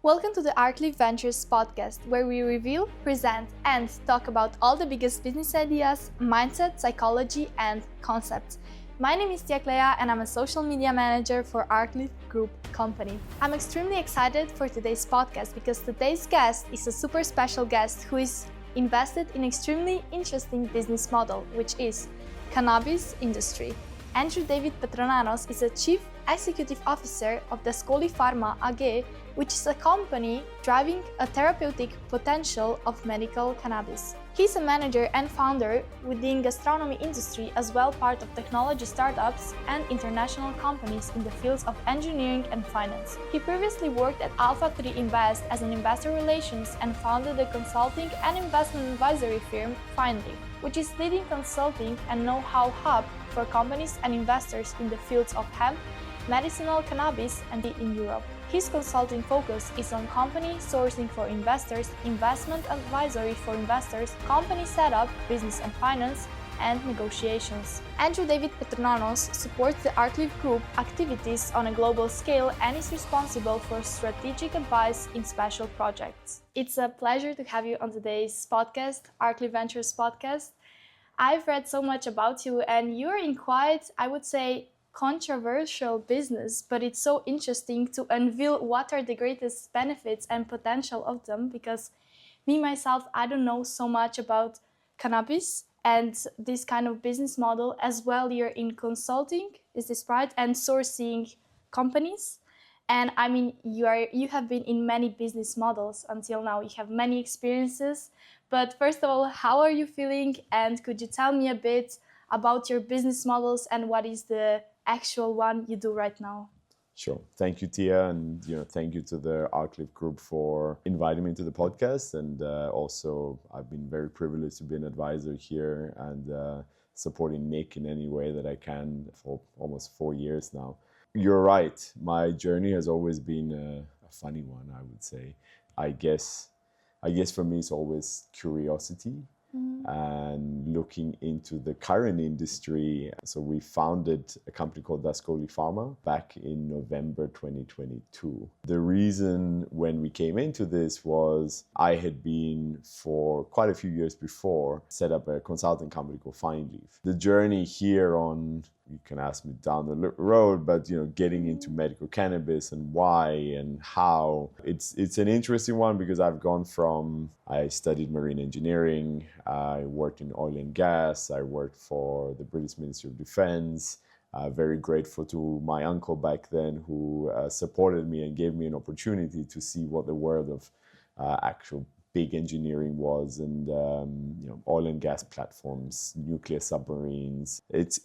Welcome to the Arclif Ventures podcast, where we reveal, present, and talk about all the biggest business ideas, mindset, psychology, and concepts. My name is Clea, and I'm a social media manager for Arclif Group company. I'm extremely excited for today's podcast because today's guest is a super special guest who is invested in extremely interesting business model, which is cannabis industry. David Petronanos is a Chief Executive Officer of the Clea Pharma AG, which is a company driving a therapeutic potential of medical cannabis. He's a manager and founder within gastronomy industry, as well part of technology startups and international companies in the fields of engineering and finance. He previously worked at Alpha 3 Invest as an investor relations and founded the consulting and investment advisory firm FINELEAF, which is leading consulting and know-how hub for companies and investors in the fields of hemp, medicinal cannabis, and in Europe. His consulting focus is on company sourcing for investors, investment advisory for investors, company setup, business and finance, and negotiations. David Petronanos supports the Arclif Group activities on a global scale and is responsible for strategic advice in special projects. It's a pleasure to have you on today's podcast, Arclif Ventures podcast. I've read so much about you, and you're in quite, I would say, controversial business, but it's so interesting to unveil what are the greatest benefits and potential of them, because me myself, I don't know so much about cannabis and this kind of business model. As well, you're in consulting, is this right, and sourcing companies. And I mean, you have been in many business models until now. You have many experiences. But first of all, how are you feeling? And could you tell me a bit about your business models and what is the actual one you do right now? Sure. Thank you, Tia, and thank you to the Arclif Group for inviting me to the podcast. And also, I've been very privileged to be an advisor here and supporting Nick in any way that I can for almost 4 years now. You're right. My journey has always been a funny one, I would say. I guess for me, it's always curiosity. And looking into the current industry. So we founded a company called Clea Pharma back in November 2022. The reason when we came into this was I had been for quite a few years before set up a consulting company called FINELEAF. The journey here on, you can ask me down the road, but getting into medical cannabis and why and how, it's an interesting one because I've gone from, I studied marine engineering, I worked in oil and gas, I worked for the British Ministry of Defense. Very grateful to my uncle back then who supported me and gave me an opportunity to see what the world of actual big engineering was, and oil and gas platforms, nuclear submarines. It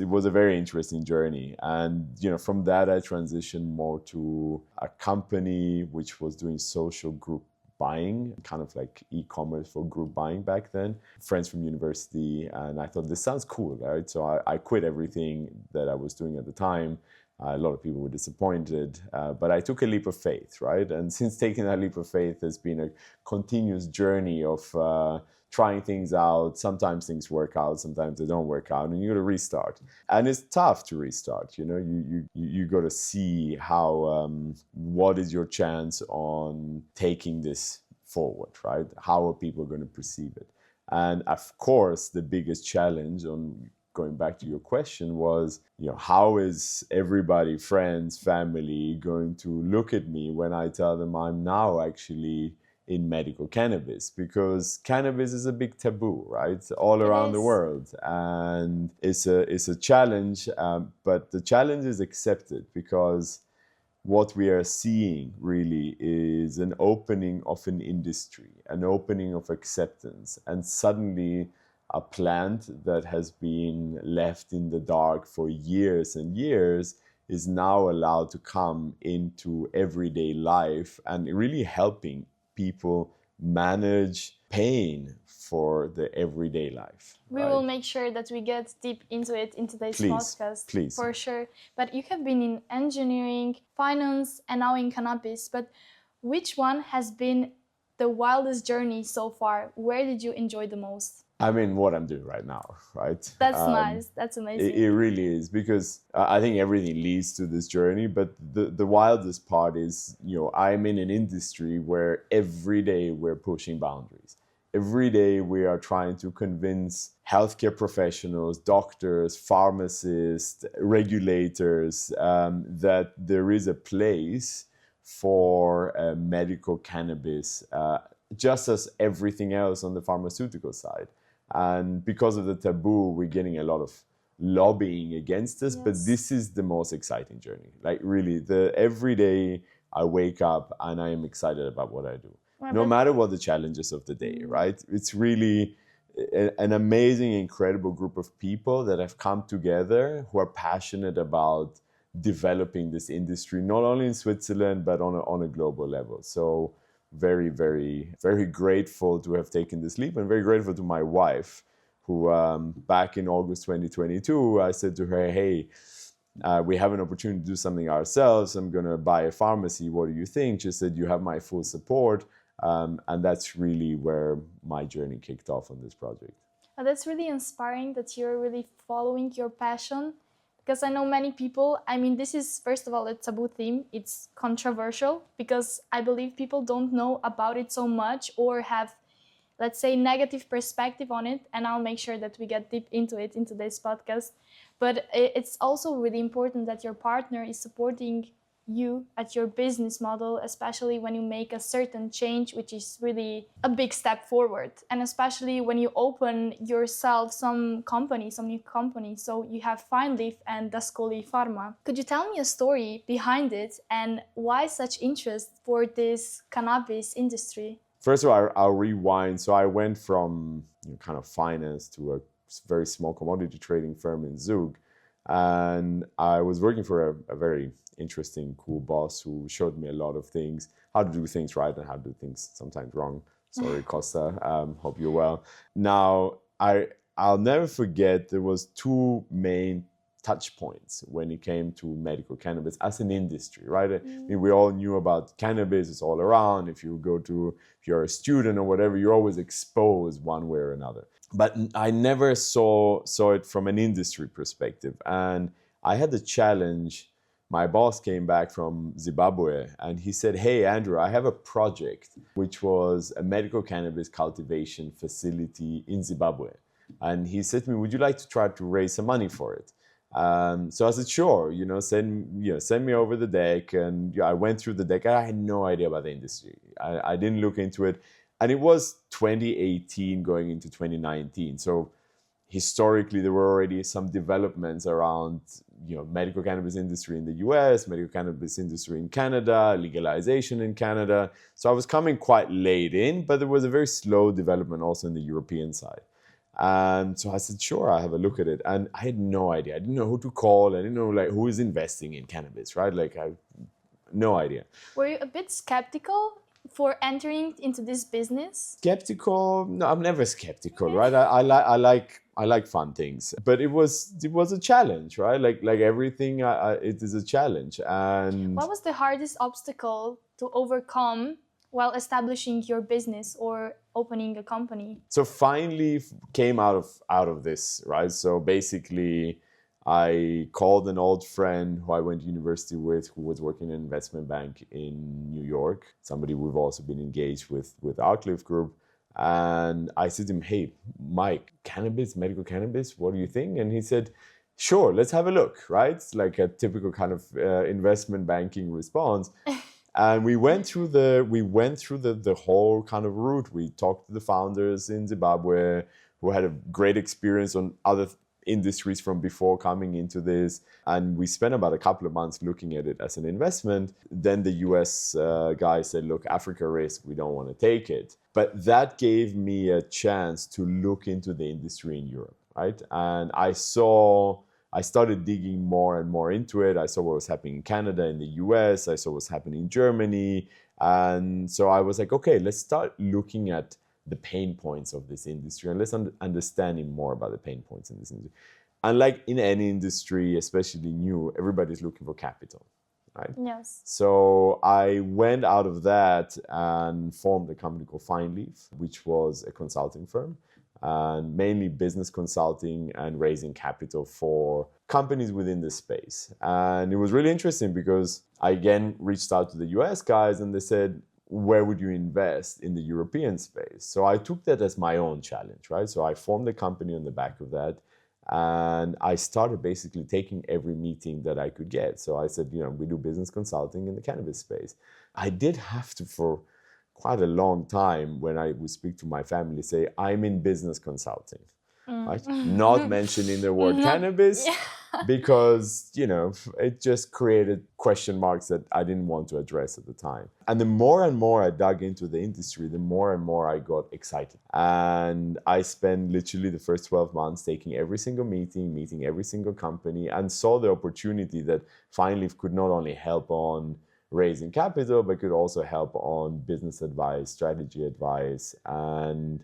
was a very interesting journey, and from that I transitioned more to a company which was doing social group buying, kind of like e-commerce for group buying back then. Friends from university, and I thought this sounds cool, right? So I quit everything that I was doing at the time. A lot of people were disappointed, but I took a leap of faith, right? And since taking that leap of faith, there's been a continuous journey of trying things out. Sometimes things work out, sometimes they don't work out, and you got to restart. And it's tough to restart. You got to see how what is your chance on taking this forward, right? How are people going to perceive it? And of course, the biggest challenge on going back to your question was, how is everybody, friends, family, going to look at me when I tell them I'm now actually in medical cannabis? Because cannabis is a big taboo, right? All around the world. And it's a challenge, but the challenge is accepted because what we are seeing really is an opening of an industry, an opening of acceptance, and suddenly a plant that has been left in the dark for years and years is now allowed to come into everyday life and really helping people manage pain for the everyday life. We will make sure that we get deep into it in today's podcast. Please. For sure. But you have been in engineering, finance, and now in cannabis. But which one has been the wildest journey so far? Where did you enjoy the most? I mean, what I'm doing right now, right? That's nice. That's amazing. It really is, because I think everything leads to this journey. But the wildest part is, I'm in an industry where every day we're pushing boundaries. Every day we are trying to convince healthcare professionals, doctors, pharmacists, regulators that there is a place for medical cannabis, just as everything else on the pharmaceutical side. And because of the taboo, we're getting a lot of lobbying against us. Yes. But this is the most exciting journey. Like really, every day I wake up and I am excited about what I do. No matter what the challenges of the day, right? It's really an amazing, incredible group of people that have come together who are passionate about developing this industry, not only in Switzerland, but on a global level. So very, very, very grateful to have taken this leap, and very grateful to my wife, who back in August 2022, I said to her, hey, we have an opportunity to do something ourselves. I'm going to buy a pharmacy. What do you think? She said, you have my full support. And that's really where my journey kicked off on this project. That's really inspiring that you're really following your passion, because I know many people, I mean, this is, first of all, a taboo theme. It's controversial because I believe people don't know about it so much, or have, let's say, negative perspective on it. And I'll make sure that we get deep into it in today's podcast. But it's also really important that your partner is supporting you at your business model, especially when you make a certain change, which is really a big step forward. And especially when you open yourself some new company. So you have FINELEAF and Clea Pharma. Could you tell me a story behind it and why such interest for this cannabis industry? First of all, I'll rewind. So I went from kind of finance to a very small commodity trading firm in Zug. And I was working for a very interesting, cool boss who showed me a lot of things, how to do things right and how to do things sometimes wrong. Sorry, Costa. Hope you're well. Now, I'll never forget, there was two main touch points when it came to medical cannabis as an industry, right? I mean, we all knew about cannabis. It's all around. If you're a student or whatever, you're always exposed one way or another. But I never saw it from an industry perspective. And I had the challenge. My boss came back from Zimbabwe and he said, hey, Andrew, I have a project, which was a medical cannabis cultivation facility in Zimbabwe. And he said to me, would you like to try to raise some money for it? So I said, sure, send me over the deck. And I went through the deck. I had no idea about the industry. I didn't look into it. And it was 2018 going into 2019. So historically, there were already some developments around, medical cannabis industry in the US, medical cannabis industry in Canada, legalization in Canada. So I was coming quite late in, but there was a very slow development also in the European side. And so I said, sure, I'll have a look at it. And I had no idea. I didn't know who to call. I didn't know who is investing in cannabis, right? I no idea. Were you a bit skeptical for entering into this business? Skeptical? No, I'm never skeptical, right? I like fun things, but it was a challenge, right? Like everything, it is a challenge. And what was the hardest obstacle to overcome while establishing your business or opening a company? So FINELEAF came out of this, right? So basically, I called an old friend who I went to university with, who was working in an investment bank in New York, somebody we've also been engaged with Arclif Group. And I said to him, hey, Mike, medical cannabis, what do you think? And he said, sure, let's have a look, right? It's like a typical kind of investment banking response. And we went through the whole kind of route. We talked to the founders in Zimbabwe who had a great experience on other industries from before coming into this. And we spent about a couple of months looking at it as an investment. Then the US guy said, look, Africa risk, we don't want to take it. But that gave me a chance to look into the industry in Europe, right? And I started digging more and more into it. I saw what was happening in Canada, in the US. I saw what was happening in Germany. And so I was like, okay, let's start looking at the pain points of this industry and let's understanding more about the pain points in this industry. And like in any industry, especially new, everybody's looking for capital, right? Yes. So I went out of that and formed a company called FINELEAF, which was a consulting firm. and mainly business consulting and raising capital for companies within this space. And it was really interesting because I again reached out to the US guys and they said, where would you invest in the European space? So I took that as my own challenge, right? So I formed a company on the back of that. And I started basically taking every meeting that I could get. So I said, we do business consulting in the cannabis space. I did have to, for quite a long time, when I would speak to my family, say, I'm in business consulting, right? Not mentioning the word cannabis, because, it just created question marks that I didn't want to address at the time. And the more and more I dug into the industry, the more and more I got excited. And I spent literally the first 12 months taking every single meeting every single company, and saw the opportunity that FINELEAF could not only help on raising capital, but could also help on business advice, strategy advice. And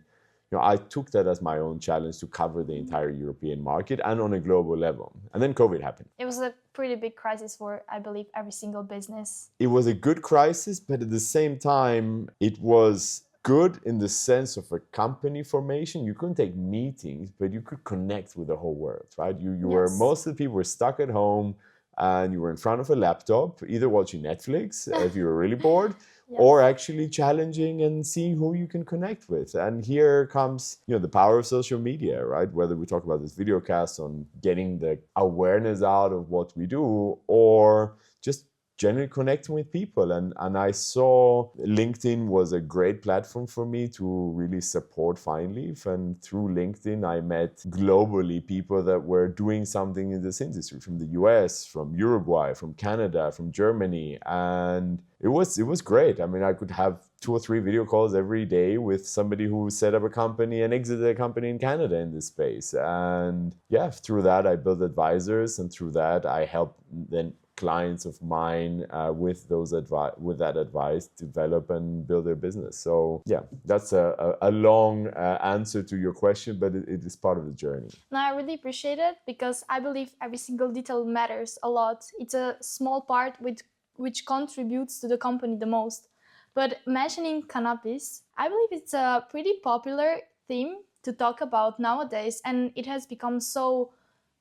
I took that as my own challenge to cover the entire European market and on a global level. And then COVID happened. It was a pretty big crisis for, I believe, every single business. It was a good crisis, but at the same time, it was good in the sense of a company formation. You couldn't take meetings, but you could connect with the whole world, right? Most of the people were stuck at home and you were in front of a laptop, either watching Netflix if you were really bored, or actually challenging and seeing who you can connect with. And here comes, the power of social media, right? Whether we talk about this video cast on getting the awareness out of what we do, or just generally connecting with people. And I saw LinkedIn was a great platform for me to really support FINELEAF. And through LinkedIn, I met globally people that were doing something in this industry, from the US, from Uruguay, from Canada, from Germany. And it was great. I mean, I could have 2 or 3 video calls every day with somebody who set up a company and exited a company in Canada in this space. And through that, I built advisors, and through that, I helped then clients of mine with that advice develop and build their business. So that's a long answer to your question, but it is part of the journey. No, I really appreciate it, because I believe every single detail matters a lot. It's a small part which contributes to the company the most. But mentioning cannabis, I believe it's a pretty popular theme to talk about nowadays, and it has become so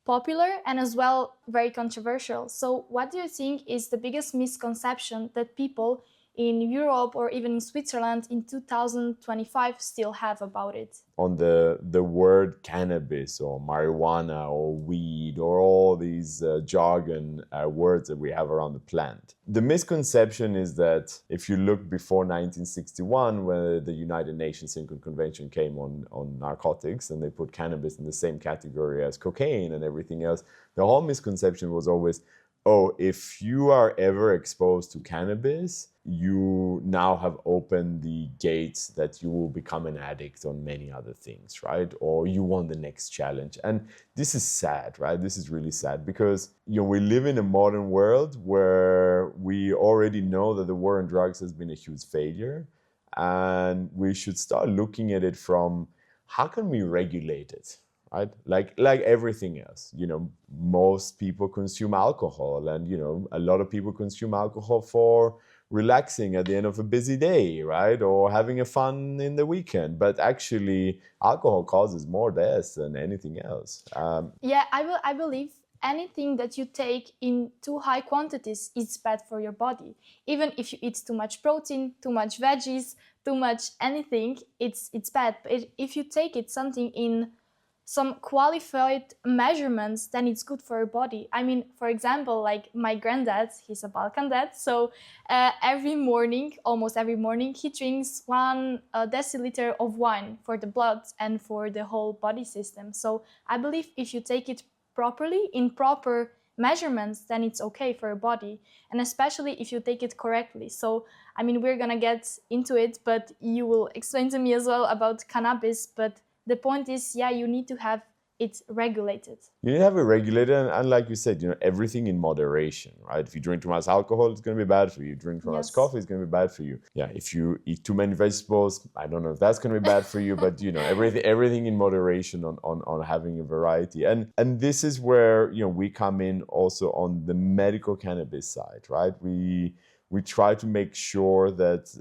popular and as well very controversial. So what do you think is the biggest misconception that people in Europe or even in Switzerland in 2025 still have about it? On the word cannabis or marijuana or weed or all these jargon words that we have around the plant. The misconception is that if you look before 1961, when the United Nations Single Convention came on narcotics, and they put cannabis in the same category as cocaine and everything else, the whole misconception was always, if you are ever exposed to cannabis, you now have opened the gates that you will become an addict on many other things, right? Or you want the next challenge. And this is sad, right? This is really sad, because we live in a modern world where we already know that the war on drugs has been a huge failure, and we should start looking at it from, how can we regulate it? Right? Like everything else, most people consume alcohol, and, a lot of people consume alcohol for relaxing at the end of a busy day, right? Or having a fun in the weekend. But actually, alcohol causes more deaths than anything else. I believe anything that you take in too high quantities is bad for your body. Even if you eat too much protein, too much veggies, too much anything, it's bad. But if you take it something in some qualified measurements, then it's good for your body. I mean, for example, like my granddad, he's a Balkan dad, so almost every morning, he drinks 1 deciliter of wine for the blood and for the whole body system. So I believe if you take it properly, in proper measurements, then it's okay for your body, and especially if you take it correctly. So, I mean, we're gonna get into it, but you will explain to me as well about cannabis, but the point is, you need to have it regulated. You need to have it regulated, and like you said, everything in moderation, right? If you drink too much alcohol, it's going to be bad for you. Drink too much coffee, it's going to be bad for you. If you eat too many vegetables, I don't know if that's going to be bad for you, but everything in moderation on having a variety. And this is where we come in also on the medical cannabis side, right? we try to make sure that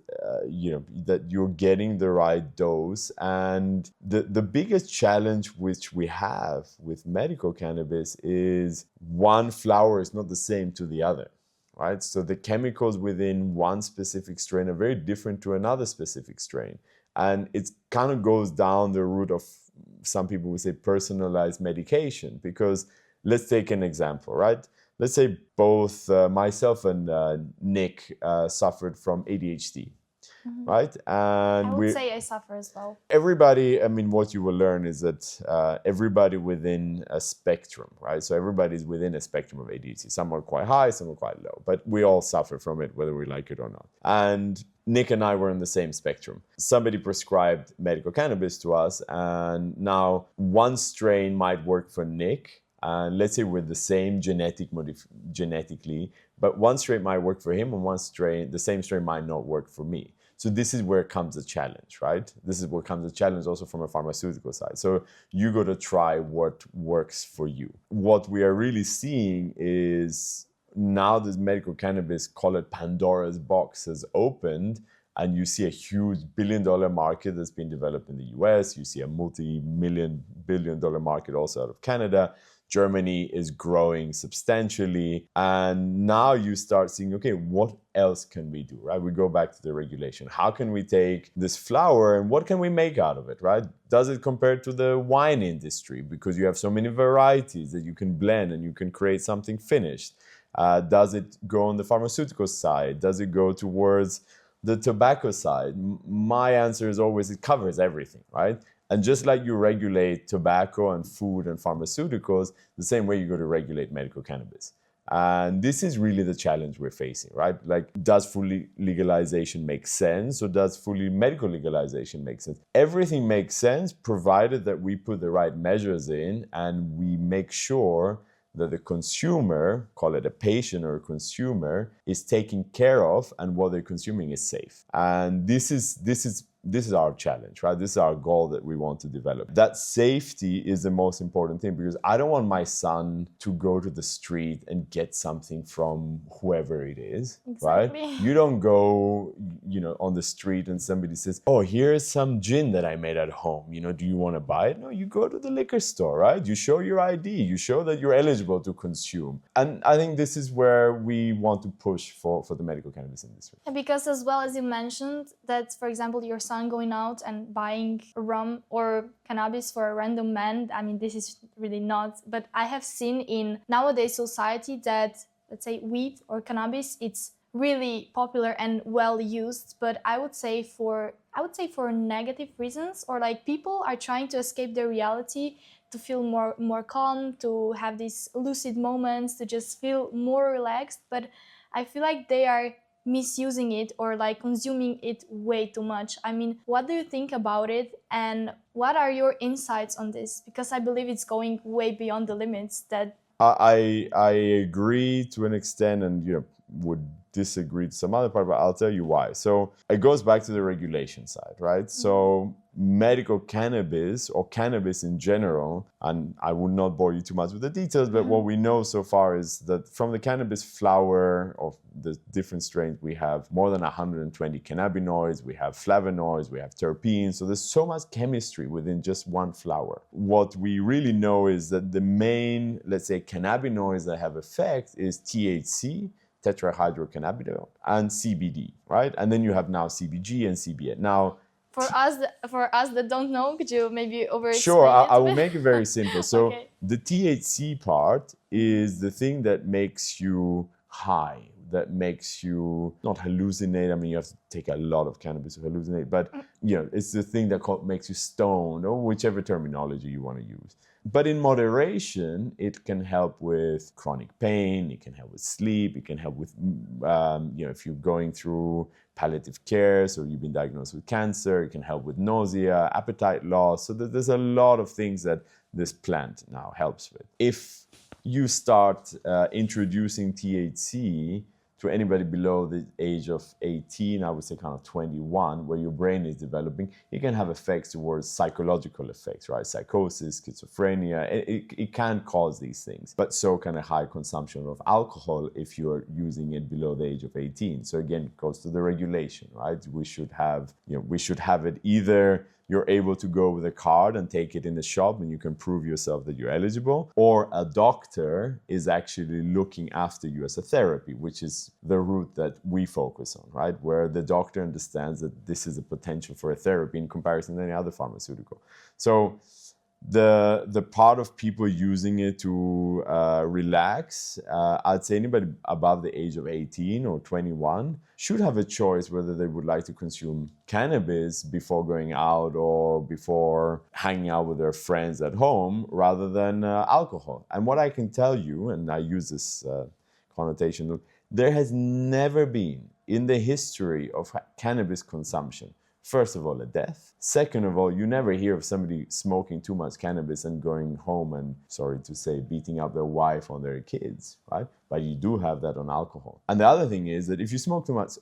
that you're getting the right dose. And the biggest challenge which we have with medical cannabis is one flower is not the same to the other, right? So the chemicals within one specific strain are very different to another specific strain. And it kind of goes down the route of, some people would say, personalized medication. Because let's take an example, right? Let's say both myself and Nick suffered from ADHD, right? And I would say I suffer as well. Everybody, I mean, what you will learn is that everybody within a spectrum, right? So everybody's within a spectrum of ADHD. Some are quite high, some are quite low, but we all suffer from it, whether we like it or not. And Nick and I were in the same spectrum. Somebody prescribed medical cannabis to us, and now one strain might work for Nick, and let's say we're the same genetically, but one strain might work for him, and the same strain might not work for me. So this is where comes the challenge, right? This is where comes the challenge also from a pharmaceutical side. So you got to try what works for you. What we are really seeing is now this medical cannabis, call it Pandora's box, has opened, and you see a huge billion-dollar market that's been developed in the US. You see a multi-billion-dollar market also out of Canada. Germany is growing substantially. And now you start seeing, okay, what else can we do, right? We go back to the regulation. How can we take this flower and what can we make out of it, right? Does it compare to the wine industry? Because you have so many varieties that you can blend and you can create something finished. Does it go on the pharmaceutical side? Does it go towards the tobacco side? My answer is always it covers everything, right? And just like you regulate tobacco and food and pharmaceuticals, the same way you go to regulate medical cannabis. And this is really the challenge we're facing, right? Like, does fully legalization make sense, or does fully medical legalization make sense? Everything makes sense provided that we put the right measures in and we make sure that the consumer, call it a patient or a consumer, is taken care of and what they're consuming is safe. And this is our challenge, right? This is our goal that we want to develop. That safety is the most important thing, because I don't want my son to go to the street and get something from whoever it is, exactly. Right? You don't go, on the street and somebody says, oh, here's some gin that I made at home. Do you want to buy it? No, you go to the liquor store, right? You show your ID, you show that you're eligible to consume. And I think this is where we want to push for the medical cannabis industry. And because, as well as you mentioned, that, for example, your son going out and buying rum or cannabis for a random man, I mean, this is really not, but I have seen in nowadays society that, let's say, weed or cannabis, it's really popular and well used, but I would say for negative reasons, or like people are trying to escape their reality, to feel more calm, to have these lucid moments, to just feel more relaxed. But I feel like they are misusing it or like consuming it way too much. I mean, what do you think about it, and what are your insights on this? Because I believe it's going way beyond the limits that I agree to an extent, and would disagree to some other part, but I'll tell you why. So it goes back to the regulation side, right? Mm-hmm. So medical cannabis, or cannabis in general, and I will not bore you too much with the details, but what we know so far is that from the cannabis flower of the different strains, we have more than 120 cannabinoids, we have flavonoids, we have terpenes. So there's so much chemistry within just one flower. What we really know is that the main, let's say, cannabinoids that have effect is THC, tetrahydrocannabinol, and CBD, right? And then you have now CBG and CBN. Now, for us that don't know, could you maybe over-explain Sure, it? I will make it very simple. So Okay. The THC part is the thing that makes you high, that makes you not hallucinate. I mean, you have to take a lot of cannabis to hallucinate, but it's the thing that makes you stoned, or whichever terminology you want to use. But in moderation, it can help with chronic pain, it can help with sleep, it can help with, if you're going through palliative care, so you've been diagnosed with cancer, it can help with nausea, appetite loss. So there's a lot of things that this plant now helps with. If you start introducing THC to anybody below the age of 18, I would say kind of 21, where your brain is developing, it can have effects towards psychological effects, right? Psychosis, schizophrenia, it can cause these things. But so can a high consumption of alcohol if you're using it below the age of 18. So again, it goes to the regulation, right? We should have it either you're able to go with a card and take it in the shop and you can prove yourself that you're eligible, or a doctor is actually looking after you as a therapy, which is the route that we focus on, right? Where the doctor understands that this is a potential for a therapy in comparison to any other pharmaceutical. So the part of people using it to relax, I'd say anybody above the age of 18 or 21 should have a choice whether they would like to consume cannabis before going out or before hanging out with their friends at home rather than alcohol. And what I can tell you, and I use this connotation, there has never been in the history of cannabis consumption, first of all, a death. Second of all, you never hear of somebody smoking too much cannabis and going home and, sorry to say, beating up their wife or their kids, right? But you do have that on alcohol. And the other thing is that if you smoke too much,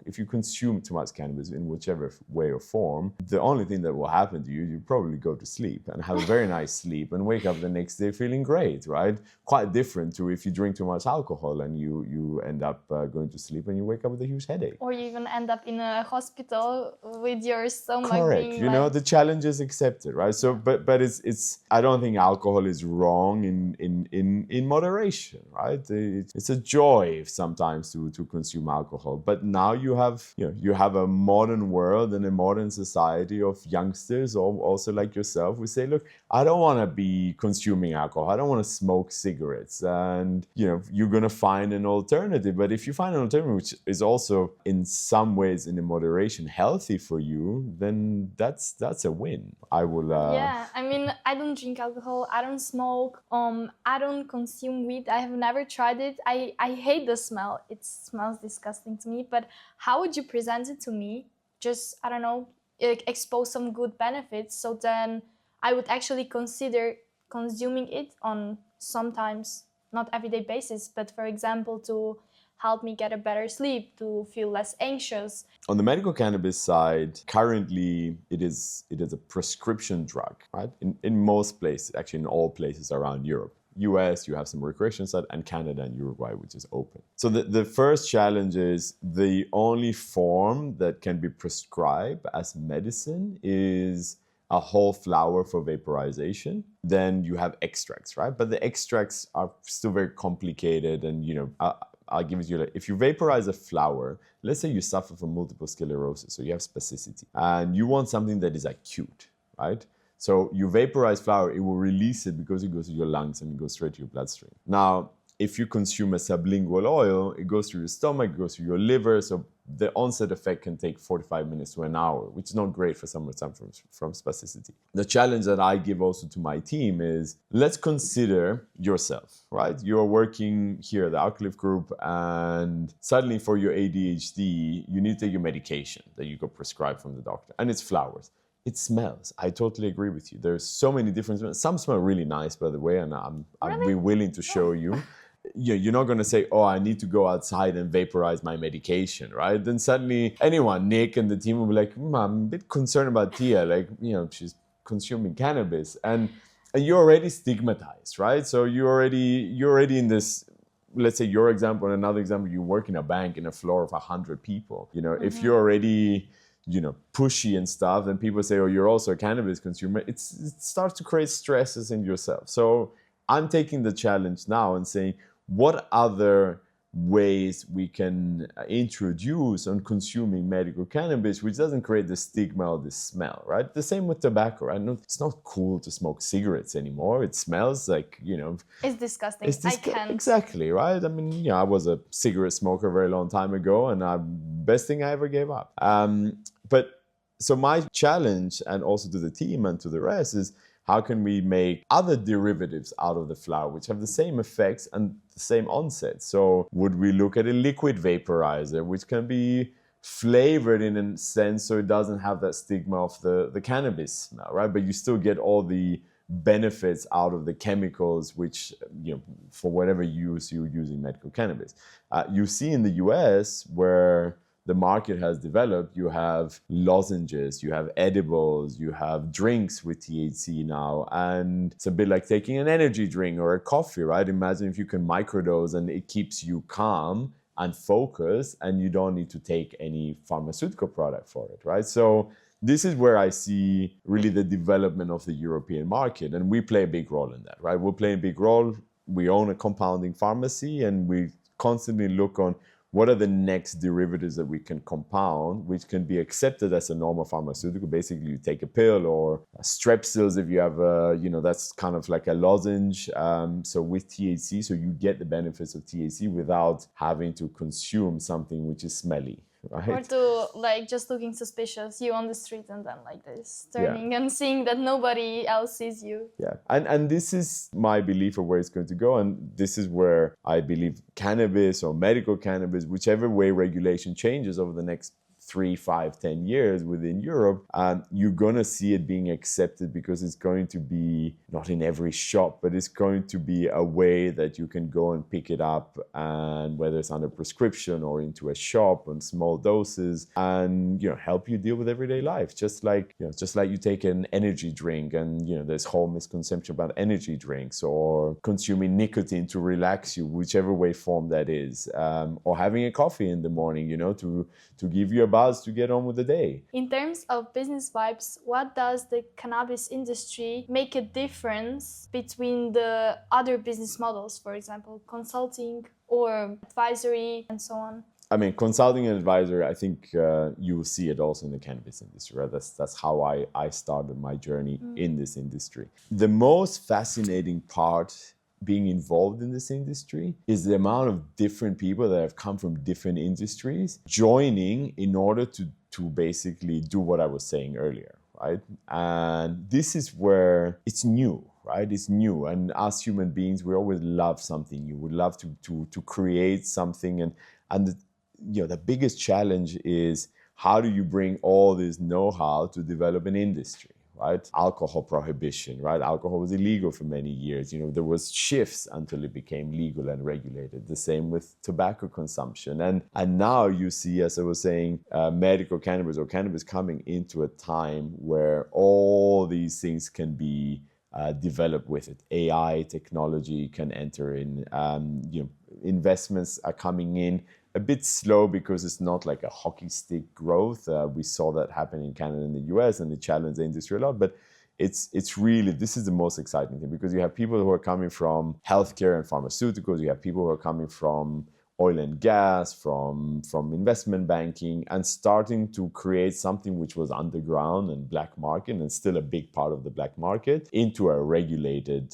if you consume too much cannabis in whichever way or form, the only thing that will happen to you, you probably go to sleep and have a very nice sleep and wake up the next day feeling great, right? Quite different to if you drink too much alcohol and you end up going to sleep and you wake up with a huge headache. Or you even end up in a hospital with your stomach Correct. being The challenge is accepted, right? So, but it's I don't think alcohol is wrong in moderation, right? It's a joy sometimes to consume alcohol, but now you have a modern world and a modern society of youngsters, also like yourself, who say, look, I don't want to be consuming alcohol. I don't want to smoke cigarettes. And, you're going to find an alternative. But if you find an alternative which is also in some ways in a moderation healthy for you, then that's a win. I will... Yeah, I mean, I don't drink alcohol. I don't smoke. I don't consume weed. I have never tried it. I hate the smell. It smells disgusting to me. But how would you present it to me? Just, I don't know, expose some good benefits, so then I would actually consider consuming it on sometimes not everyday basis, but for example to help me get a better sleep, to feel less anxious. On the medical cannabis side, currently it is a prescription drug, right? In most places, actually in all places around Europe. US, you have some recreation side, and Canada and Uruguay, which is open. So the first challenge is the only form that can be prescribed as medicine is a whole flower for vaporization. Then you have extracts, right? But the extracts are still very complicated, and I'll give it to you. If you vaporize a flower, let's say you suffer from multiple sclerosis, so you have spasticity, and you want something that is acute, right? So you vaporize flower, it will release it because it goes to your lungs and it goes straight to your bloodstream. Now, if you consume a sublingual oil, it goes through your stomach, it goes through your liver. So the onset effect can take 45 minutes to an hour, which is not great for someone suffering from spasticity. The challenge that I give also to my team is, let's consider yourself, right? You're working here at the Arclif Group, and suddenly for your ADHD, you need to take your medication that you got prescribed from the doctor, and it's flowers. It smells. I totally agree with you. There's so many different smells. Some smell really nice, by the way, and I'll be willing to show you. You're not going to say, oh, I need to go outside and vaporize my medication, right? Then suddenly Nick and the team will be like, I'm a bit concerned about Tia. Like, she's consuming cannabis. And you're already stigmatized, right? So you're already in this, let's say your example and another example, you work in a bank in a floor of 100 people. If you're already... pushy and stuff, then people say, oh, you're also a cannabis consumer. It starts to create stresses in yourself. So I'm taking the challenge now and saying, what other ways we can introduce on consuming medical cannabis, which doesn't create the stigma or the smell, right? The same with tobacco, right? No, it's not cool to smoke cigarettes anymore. It smells like, It's disgusting. I can't. Exactly, right? I mean, I was a cigarette smoker a very long time ago, and best thing I ever gave up. But so my challenge, and also to the team and to the rest, is how can we make other derivatives out of the flower which have the same effects and the same onset? So would we look at a liquid vaporizer which can be flavored in a sense so it doesn't have that stigma of the cannabis smell, right? But you still get all the benefits out of the chemicals, which, for whatever use you're using medical cannabis. You see in the US where the market has developed, you have lozenges, you have edibles, you have drinks with THC now, and it's a bit like taking an energy drink or a coffee, right? Imagine if you can microdose and it keeps you calm and focused, and you don't need to take any pharmaceutical product for it, right? So this is where I see really the development of the European market, and we play a big role in that, right? We'll play a big role. We own a compounding pharmacy, and we constantly look on what are the next derivatives that we can compound, which can be accepted as a normal pharmaceutical. Basically, you take a pill, or strepsils if you have that's kind of like a lozenge. So with THC, so you get the benefits of THC without having to consume something which is smelly. Right? Or to just looking suspicious, you on the street and then like this, turning and seeing that nobody else sees you. Yeah, and this is my belief of where it's going to go, and this is where I believe cannabis or medical cannabis, whichever way regulation changes over the next 3, 5, 10 years within Europe, you're going to see it being accepted, because it's going to be not in every shop, but it's going to be a way that you can go and pick it up, and whether it's under prescription or into a shop on small doses, and help you deal with everyday life, just like you take an energy drink, and there's whole misconception about energy drinks, or consuming nicotine to relax you, whichever way form that is, or having a coffee in the morning, to give you a buzz to get on with the day. In terms of business vibes, what does the cannabis industry make a difference between the other business models, for example, consulting or advisory and so on? I mean, consulting and advisory, I think you will see it also in the cannabis industry, right? That's how I started my journey in this industry. The most fascinating part being involved in this industry is the amount of different people that have come from different industries joining in order to basically do what I was saying earlier, right? And this is where it's new, right? It's new. And as human beings, we always love something new. We love to create something. And the biggest challenge is, how do you bring all this know-how to develop an industry? Right? Alcohol prohibition, right? Alcohol was illegal for many years. There was shifts until it became legal and regulated. The same with tobacco consumption. And now you see, as I was saying, medical cannabis or cannabis coming into a time where all these things can be developed with it. AI technology can enter in. Investments are coming in a bit slow, because it's not like a hockey stick growth. We saw that happen in Canada and the US, and it challenged the industry a lot. But it's really, this is the most exciting thing, because you have people who are coming from healthcare and pharmaceuticals. You have people who are coming from oil and gas, from investment banking, and starting to create something which was underground and black market, and still a big part of the black market, into a regulated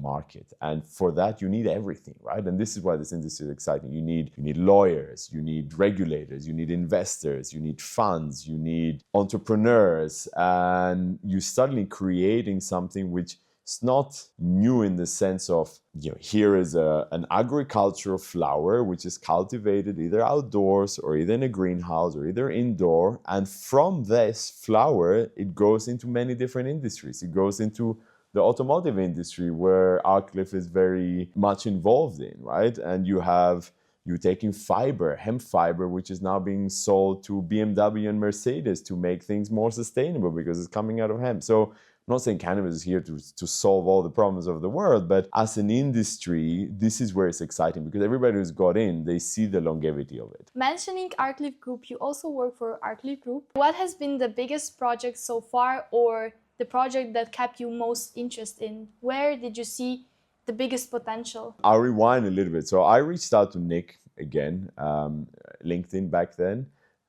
market. And for that, you need everything, right? And this is why this industry is exciting. You need lawyers, you need regulators, you need investors, you need funds, you need entrepreneurs, and you're suddenly creating something which it's not new in the sense of, here is an agricultural flower which is cultivated either outdoors or either in a greenhouse or either indoor. And from this flower, it goes into many different industries. It goes into the automotive industry, where Arclif is very much involved in, right? And you're taking fiber, hemp fiber, which is now being sold to BMW and Mercedes to make things more sustainable, because it's coming out of hemp. So I'm not saying cannabis is here to solve all the problems of the world, but as an industry, this is where it's exciting, because everybody who's got in, they see the longevity of it. Mentioning Arclif Group, you also work for Arclif Group. What has been the biggest project so far, or the project that kept you most interested in? Where did you see the biggest potential? I'll rewind a little bit. So I reached out to Nick again, LinkedIn back then.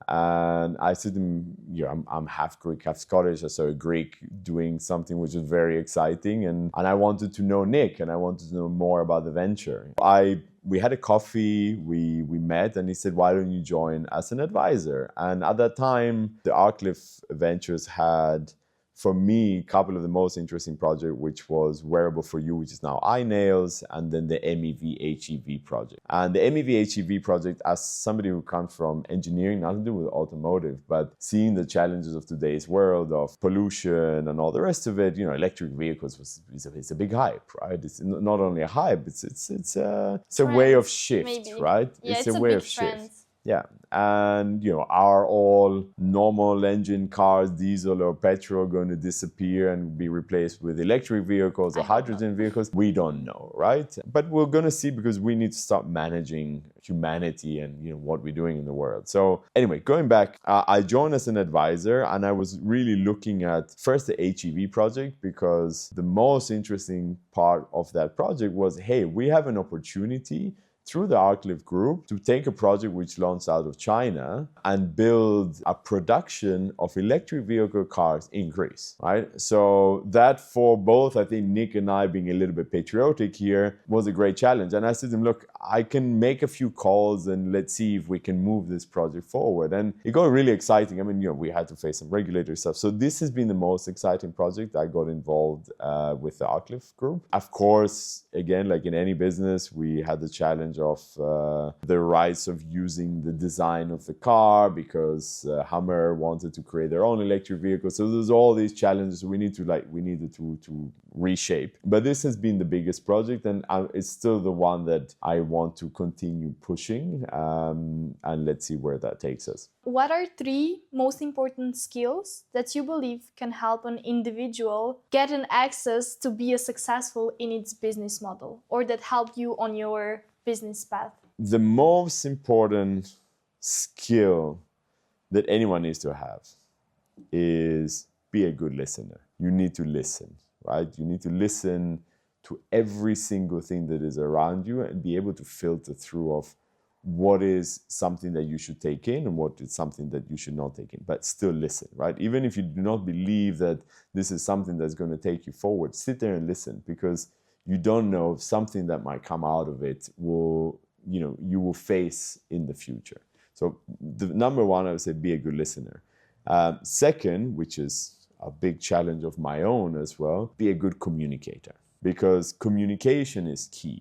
And I said to him, I'm half Greek, half Scottish, so a Greek doing something which was very exciting. And I wanted to know Nick, and I wanted to know more about the venture. We had a coffee, we met, and he said, why don't you join as an advisor? And at that time, the Arclif Ventures had for me, a couple of the most interesting projects, which was Wearable for You, which is now iNails, and then the MEV-HEV project. And the MEV-HEV project, as somebody who comes from engineering, nothing to do with automotive, but seeing the challenges of today's world of pollution and all the rest of it, electric vehicles is a big hype, right? It's not only a hype, it's a way of shift, maybe. right? Yeah, it's a way big of shift. trend. Yeah, and are all normal engine cars, diesel or petrol, going to disappear and be replaced with electric vehicles or hydrogen vehicles? We don't know, right? But we're going to see, because we need to start managing humanity and what we're doing in the world. So anyway, going back, I joined as an advisor, and I was really looking at first the HEV project, because the most interesting part of that project was, hey, we have an opportunity through the Arclif Group to take a project which launched out of China and build a production of electric vehicle cars in Greece, right? So that, for both, I think Nick and I, being a little bit patriotic here, was a great challenge. And I said to him, look, I can make a few calls and let's see if we can move this project forward. And it got really exciting. I mean, we had to face some regulatory stuff. So this has been the most exciting project. I got involved with the Arclif Group. Of course, again, like in any business, we had the challenge of the rights of using the design of the car, because Hummer wanted to create their own electric vehicle. So there's all these challenges we needed to reshape. But this has been the biggest project, and it's still the one that I want to continue pushing, and let's see where that takes us. What are 3 most important skills that you believe can help an individual get an access to be successful in its business model, or that help you on your business path? The most important skill that anyone needs to have is be a good listener. You need to listen, right? You need to listen to every single thing that is around you and be able to filter through of what is something that you should take in and what is something that you should not take in, but still listen, right? Even if you do not believe that this is something that's going to take you forward, sit there and listen, because you don't know if something that might come out of it will, you will face in the future. So the number one, I would say, be a good listener. Second, which is a big challenge of my own as well, be a good communicator, because communication is key.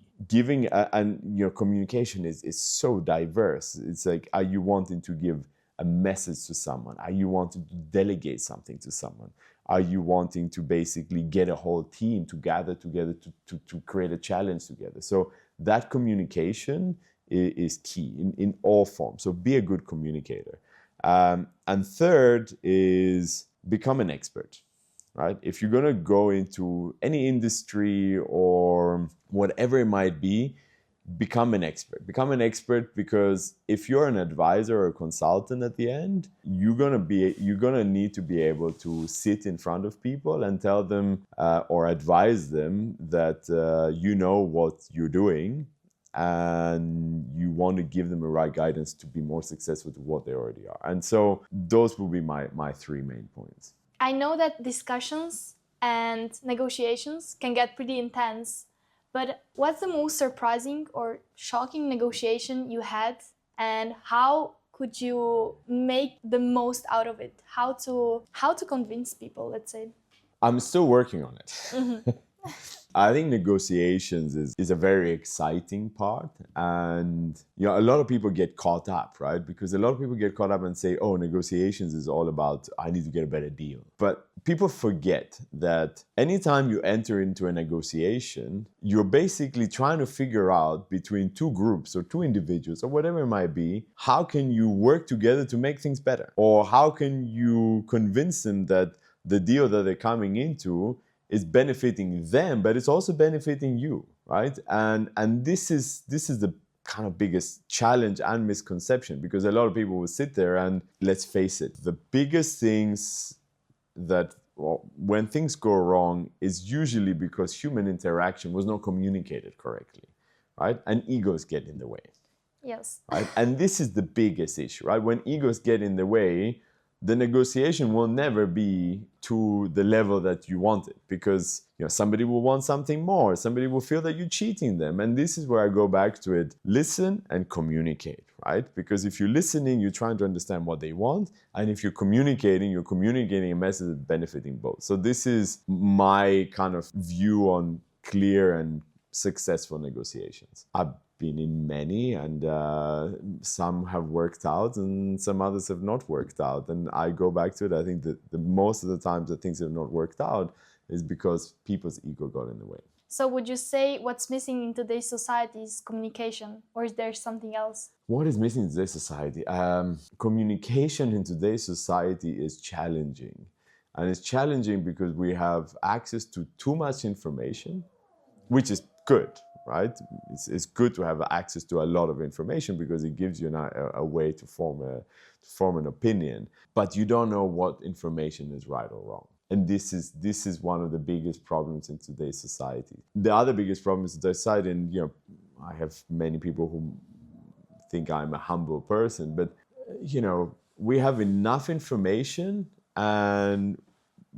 Communication is so diverse. It's like, are you wanting to give a message to someone? Are you wanting to delegate something to someone? Are you wanting to basically get a whole team to gather together to create a challenge together? So that communication is key in all forms. So be a good communicator. And third is become an expert, right? If you're going to go into any industry or whatever it might be, become an expert. Become an expert, because if you're an advisor or a consultant at the end, you're gonna need to be able to sit in front of people and tell them or advise them that you know what you're doing, and you want to give them the right guidance to be more successful to what they already are. And so those will be my 3 main points. I know that discussions and negotiations can get pretty intense. But what's the most surprising or shocking negotiation you had, and how could you make the most out of it? How to convince people, let's say? I'm still working on it. Mm-hmm. I think negotiations is a very exciting part, and a lot of people get caught up, right? Because a lot of people get caught up and say, oh, negotiations is all about, I need to get a better deal. But people forget that anytime you enter into a negotiation, you're basically trying to figure out between 2 groups or 2 individuals or whatever it might be, how can you work together to make things better? Or how can you convince them that the deal that they're coming into is benefiting them, but it's also benefiting you, right? And this is the kind of biggest challenge and misconception, because a lot of people will sit there and, let's face it, the biggest things that, when things go wrong, is usually because human interaction was not communicated correctly, right? And egos get in the way. Yes. Right? And this is the biggest issue, right? When egos get in the way, the negotiation will never be to the level that you want it, because somebody will want something more, somebody will feel that you're cheating them. And this is where I go back to it: listen and communicate, right? Because if you're listening, you're trying to understand what they want, and if you're communicating a message that's benefiting both. So this is my kind of view on clear and successful negotiations. I've been in many, and some have worked out and some others have not worked out. And I go back to it. I think that the most of the times that things have not worked out is because people's ego got in the way. So would you say what's missing in today's society is communication, or is there something else? What is missing in today's society? Communication in today's society is challenging. And it's challenging because we have access to too much information, which is good, right? It's good to have access to a lot of information because it gives you a way to form an opinion. But you don't know what information is right or wrong. And this is one of the biggest problems in today's society. The other biggest problem is today's society, and I have many people who think I'm a humble person, but we have enough information, and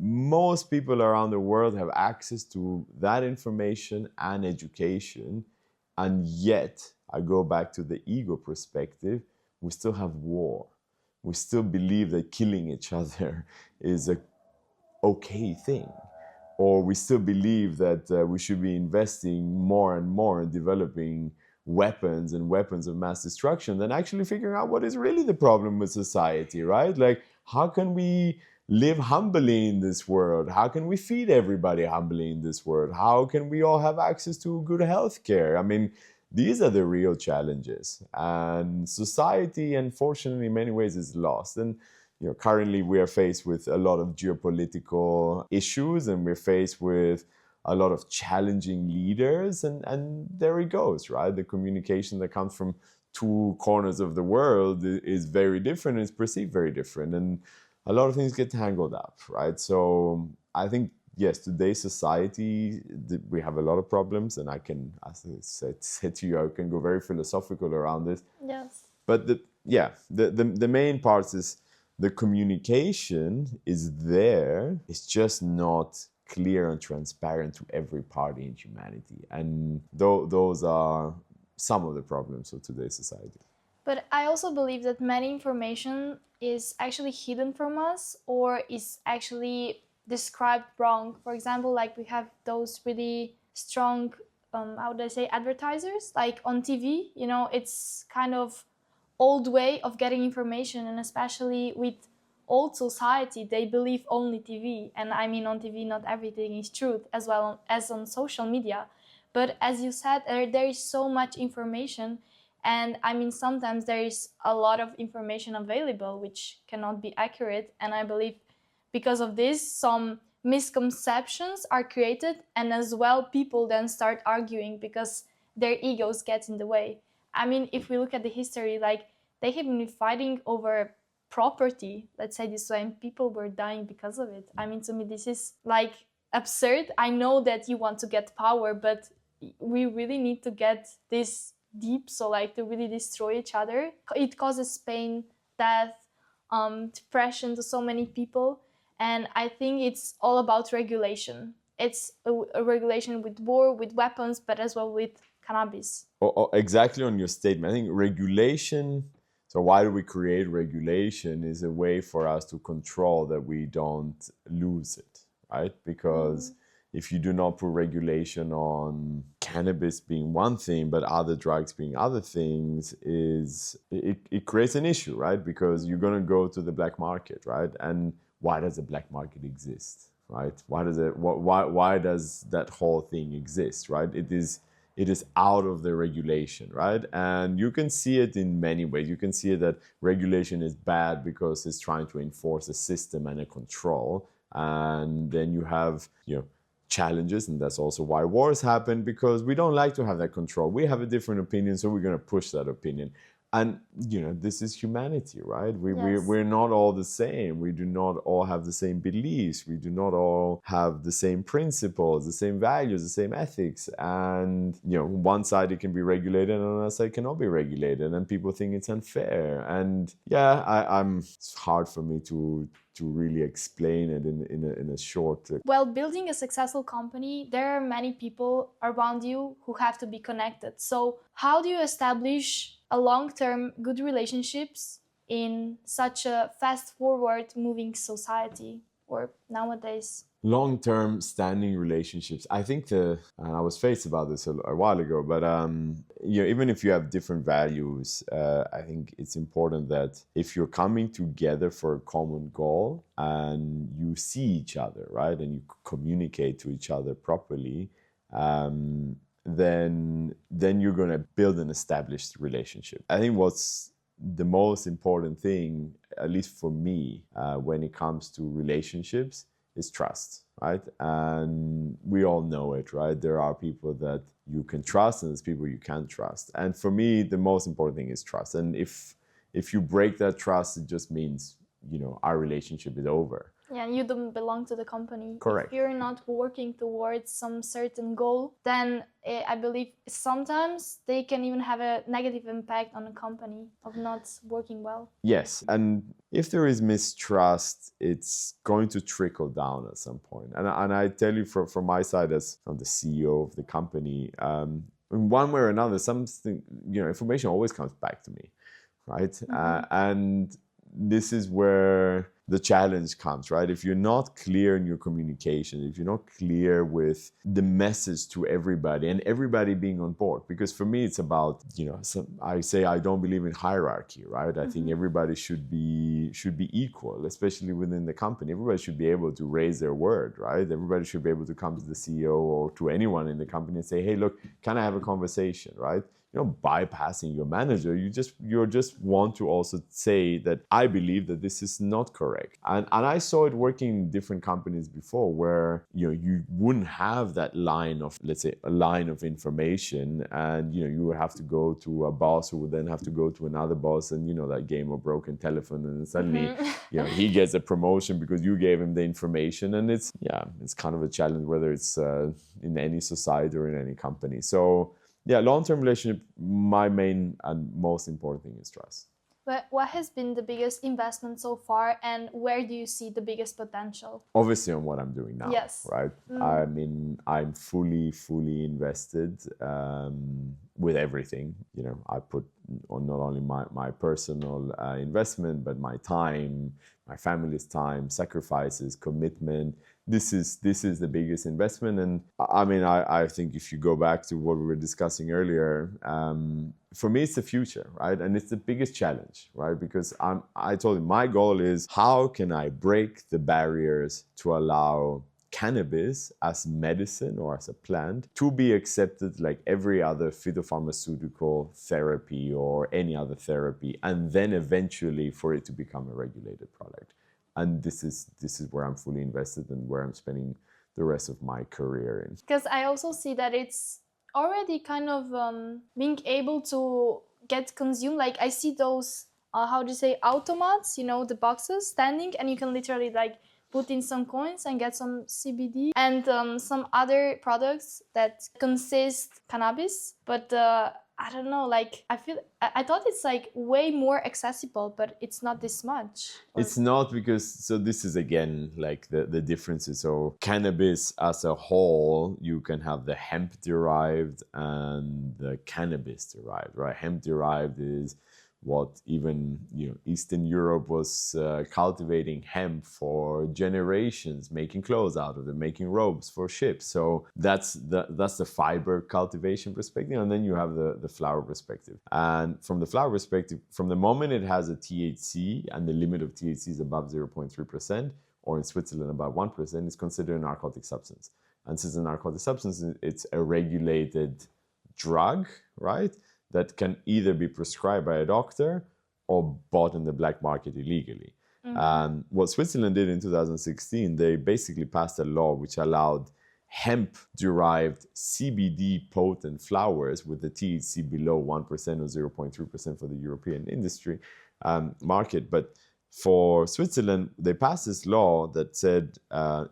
most people around the world have access to that information and education, and yet, I go back to the ego perspective, we still have war. We still believe that killing each other is a okay thing. Or we still believe that we should be investing more and more in developing weapons and weapons of mass destruction than actually figuring out what is really the problem with society, right? Like, how can we live humbly in this world? How can we feed everybody humbly in this world? How can we all have access to good health care? I mean, these are the real challenges. And society, unfortunately, in many ways is lost. And currently we are faced with a lot of geopolitical issues, and we're faced with a lot of challenging leaders. And there it goes, right? The communication that comes from two corners of the world is very different, it's perceived very different. And a lot of things get tangled up, right? So I think, yes, today's society, we have a lot of problems, and I can, as I said to you, I can go very philosophical around this. Yes. But the main parts is the communication is there. It's just not clear and transparent to every party in humanity. And those are some of the problems of today's society. But I also believe that many information is actually hidden from us, or is actually described wrong. For example, like we have those really strong, how would I say, advertisers, like on TV, it's kind of old way of getting information, and especially with old society, they believe only TV. And I mean, on TV, not everything is truth, as well as on social media. But as you said, there is so much information. And I mean, sometimes there is a lot of information available which cannot be accurate. And I believe because of this, some misconceptions are created. And as well, people then start arguing because their egos get in the way. I mean, if we look at the history, like they have been fighting over property, let's say this way, and people were dying because of it. I mean, to me, this is like absurd. I know that you want to get power, but we really need to get this deep, so like to really destroy each other. It causes pain, death, depression to so many people. And I think it's all about regulation. It's a regulation with war, with weapons, but as well with cannabis. Exactly on your statement. I think regulation, so why do we create regulation, is a way for us to control that we don't lose it, right? Because if you do not put regulation on cannabis being one thing, but other drugs being other things, it creates an issue, right? Because you're going to go to the black market, right? And why does the black market exist, right? Why does that whole thing exist, right? It is out of the regulation, right? And you can see it in many ways. You can see that regulation is bad because it's trying to enforce a system and a control. And then you have, challenges, and that's also why wars happen, because we don't like to have that control. We have a different opinion, so we're going to push that opinion. And, this is humanity, right? Yes. We're not all the same. We do not all have the same beliefs. We do not all have the same principles, the same values, the same ethics. And, one side it can be regulated and another side cannot be regulated. And people think it's unfair. And it's hard for me to really explain it in a short... Well, building a successful company, there are many people around you who have to be connected. So how do you establish a long-term good relationships in such a fast-forward moving society or nowadays? Long-term standing relationships. I think and I was faced about this a while ago, but even if you have different values, I think it's important that if you're coming together for a common goal and you see each other, right, and you communicate to each other properly, then you're going to build an established relationship. I think what's the most important thing, at least for me, when it comes to relationships, is trust, right? And we all know it, right? There are people that you can trust and there's people you can't trust. And for me, the most important thing is trust. And if you break that trust, it just means, our relationship is over. Yeah, and you don't belong to the company. Correct. If you're not working towards some certain goal, then I believe sometimes they can even have a negative impact on a company of not working well. Yes, and if there is mistrust, it's going to trickle down at some point. And I tell you from my side as the CEO of the company, in one way or another, something, information always comes back to me, right? Mm-hmm. And this is where the challenge comes, right? If you're not clear in your communication, if you're not clear with the message to everybody and everybody being on board, because for me, it's about, I say I don't believe in hierarchy, right? I think everybody should be equal, especially within the company. Everybody should be able to raise their word, right? Everybody should be able to come to the CEO or to anyone in the company and say, hey, look, can I have a conversation, right? Bypassing your manager, you just want to also say that I believe that this is not correct. And I saw it working in different companies before where, you wouldn't have that line of, let's say, a line of information, and, you would have to go to a boss who would then have to go to another boss, and, that game of broken telephone, and suddenly, he gets a promotion because you gave him the information. And it's kind of a challenge, whether it's in any society or in any company. So long-term relationship, my main and most important thing is trust. But what has been the biggest investment so far, and where do you see the biggest potential? Obviously on what I'm doing now, yes. Right? I mean, I'm fully invested with everything. I put on not only my personal investment, but my time, my family's time, sacrifices, commitment. This is the biggest investment. And I mean, I think if you go back to what we were discussing earlier, for me, it's the future, right? And it's the biggest challenge, right? Because I told you, my goal is how can I break the barriers to allow cannabis as medicine or as a plant to be accepted like every other phytopharmaceutical therapy or any other therapy, and then eventually for it to become a regulated product. And this is where I'm fully invested and where I'm spending the rest of my career in. Because I also see that it's already kind of being able to get consumed. Like I see those, automats, the boxes standing, and you can literally put in some coins and get some CBD and some other products that consist cannabis. But I don't know, I thought it's way more accessible, but it's not this much. It's not, because, so this is again, the differences. So cannabis as a whole, you can have the hemp derived and the cannabis derived, right? Hemp derived is what even Eastern Europe was cultivating hemp for generations, making clothes out of it, making robes for ships. So that's the fiber cultivation perspective, and then you have the flower perspective. And from the flower perspective, from the moment it has a THC and the limit of THC is above 0.3%, or in Switzerland about 1%, it's considered a narcotic substance. And since a narcotic substance, it's a regulated drug, right? That can either be prescribed by a doctor or bought in the black market illegally. What Switzerland did in 2016, they basically passed a law which allowed hemp-derived CBD potent flowers with the THC below 1% or 0.3% for the European industry market. But for Switzerland, they passed this law that said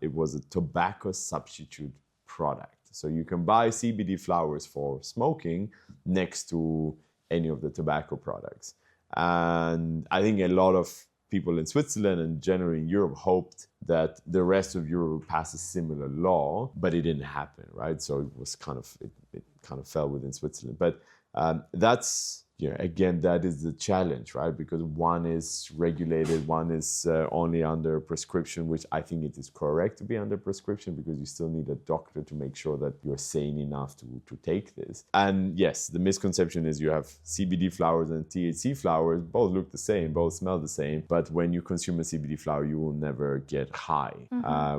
it was a tobacco substitute product. So you can buy CBD flowers for smoking next to any of the tobacco products. And I think a lot of people in Switzerland and generally in Europe hoped that the rest of Europe would pass a similar law, but it didn't happen, right? So it was it kind of fell within Switzerland. But that's, again, that is the challenge, right? Because one is regulated, one is only under prescription, which I think it is correct to be under prescription because you still need a doctor to make sure that you're sane enough to take this. And yes, the misconception is you have CBD flowers and THC flowers, both look the same, both smell the same, but when you consume a CBD flower, you will never get high,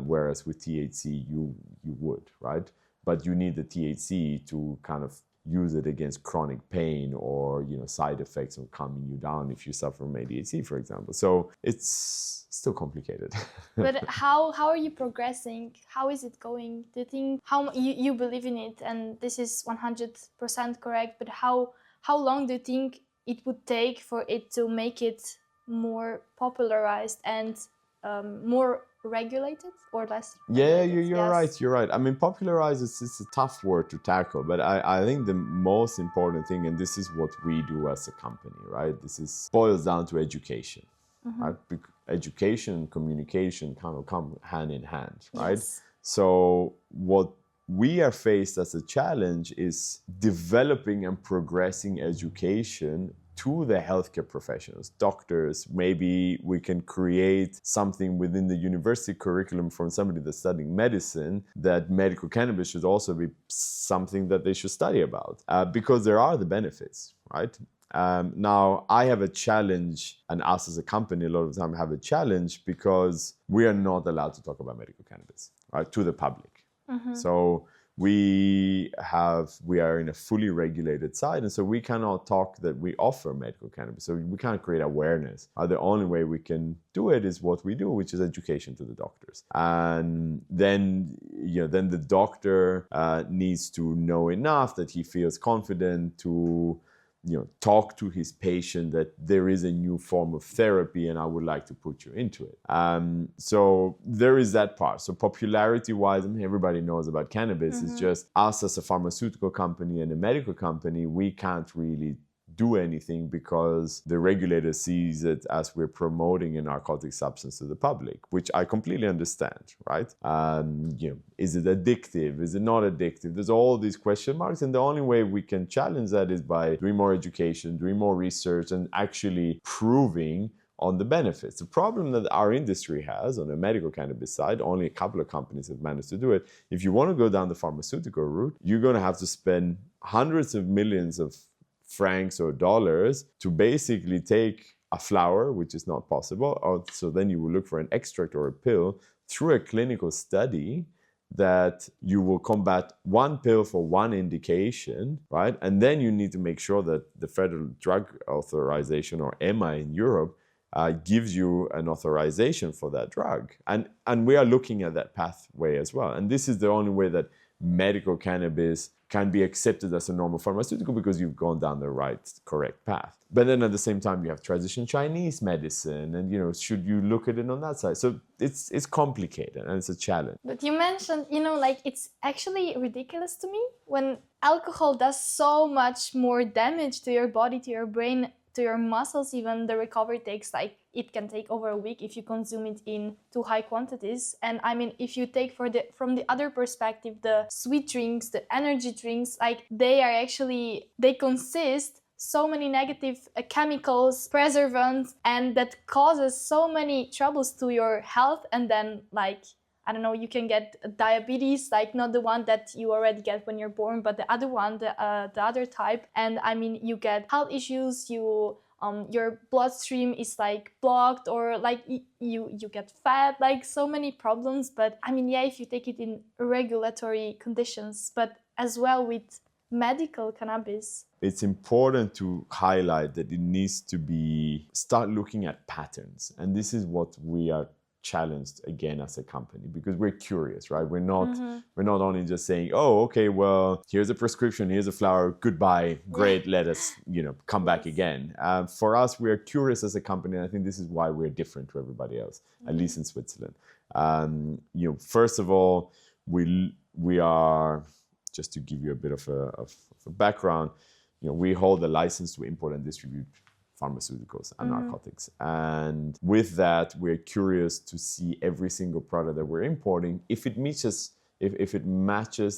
whereas with THC, you would, right? But you need the THC to kind of use it against chronic pain or side effects of calming you down if you suffer from ADHD, for example. So it's still complicated. But how are you progressing? How is it going? Do you think how you believe in it and this is 100% correct? But how long do you think it would take for it to make it more popularized and more regulated or less regulated? You're right. You're right. I mean, popularize is a tough word to tackle, but I think the most important thing, and this is what we do as a company, right? This boils down to education, right? Education and communication kind of come hand in hand, right? Yes. So what we are faced as a challenge is developing and progressing education to the healthcare professionals, doctors. Maybe we can create something within the university curriculum from somebody that's studying medicine that medical cannabis should also be something that they should study about because there are the benefits, right? Now, I have a challenge, and us as a company a lot of the time have a challenge because we are not allowed to talk about medical cannabis, right, to the public. So we are in a fully regulated side, and so we cannot talk that we offer medical cannabis. So we can't create awareness. The only way we can do it is what we do, which is education to the doctors. And then the doctor needs to know enough that he feels confident to talk to his patient that there is a new form of therapy and I would like to put you into it. So there is that part. So popularity-wise, I mean, everybody knows about cannabis. It's just us as a pharmaceutical company and a medical company, we can't really do anything because the regulator sees it as we're promoting a narcotic substance to the public, which I completely understand, right? Is it addictive? Is it not addictive? There's all these question marks, and the only way we can challenge that is by doing more education, doing more research, and actually proving on the benefits. The problem that our industry has on the medical cannabis side, only a couple of companies have managed to do it. If you want to go down the pharmaceutical route, you're going to have to spend hundreds of millions of francs or dollars to basically take a flower, which is not possible. So then you will look for an extract or a pill through a clinical study that you will combat one pill for one indication, right? And then you need to make sure that the Federal Drug Authorization, or EMA in Europe, gives you an authorization for that drug. And we are looking at that pathway as well. And this is the only way that medical cannabis can be accepted as a normal pharmaceutical because you've gone down the correct path. But then at the same time, you have traditional Chinese medicine and, should you look at it on that side? So it's complicated and it's a challenge. But you mentioned, it's actually ridiculous to me when alcohol does so much more damage to your body, to your brain, to your muscles. Even the recovery takes it can take over a week if you consume it in too high quantities. And I mean, if you take from the other perspective, the sweet drinks, the energy drinks, they consist so many negative chemicals, preservatives, and that causes so many troubles to your health. And then I don't know, you can get diabetes, not the one that you already get when you're born, but the other one, the other type. And I mean, you get health issues, your bloodstream is blocked, or you get fat, so many problems. But I mean, if you take it in regulatory conditions, but as well with medical cannabis. It's important to highlight that it needs to start looking at patterns. And this is what we are challenged again as a company, because we're curious, right? We're not only just saying, oh, okay, well, here's a prescription, here's a flower, goodbye, great, let us, come back again. For us, we're curious as a company, and I think this is why we're different to everybody else, at least in Switzerland. First of all, we are, just to give you a bit of a background, we hold a license to import and distribute pharmaceuticals and narcotics. And with that, we're curious to see every single product that we're importing, if it matches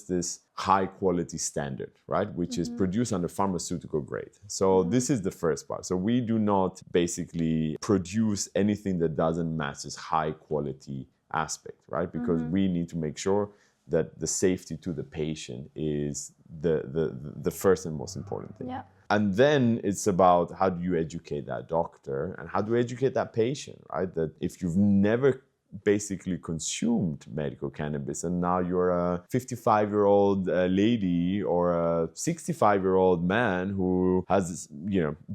this high quality standard, right? Which is produced under pharmaceutical grade. So this is the first part. So we do not basically produce anything that doesn't match this high quality aspect, right? Because we need to make sure that the safety to the patient is the first and most important thing. Yeah. And then it's about, how do you educate that doctor and how do you educate that patient, right? That if you've never basically consumed medical cannabis and now you're a 55-year-old lady or a 65-year-old man who has,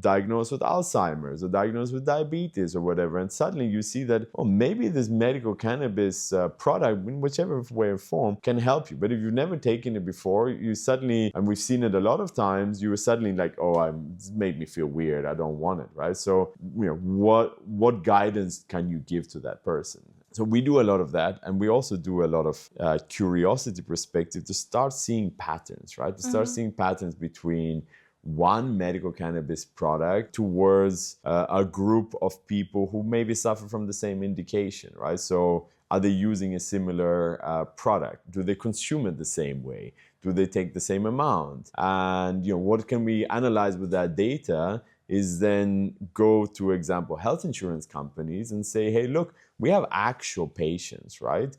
diagnosed with Alzheimer's or diagnosed with diabetes or whatever, and suddenly you see that, oh, maybe this medical cannabis product, in whichever way or form, can help you. But if you've never taken it before, you suddenly, and we've seen it a lot of times, you were suddenly like, oh, it's made me feel weird, I don't want it, right? So, what guidance can you give to that person? So we do a lot of that, and we also do a lot of curiosity perspective to start seeing patterns, right? To start seeing patterns between one medical cannabis product towards a group of people who maybe suffer from the same indication, right? So are they using a similar product? Do they consume it the same way? Do they take the same amount? And what can we analyze with that data is then go to, example, health insurance companies and say, hey, look, we have actual patients, right,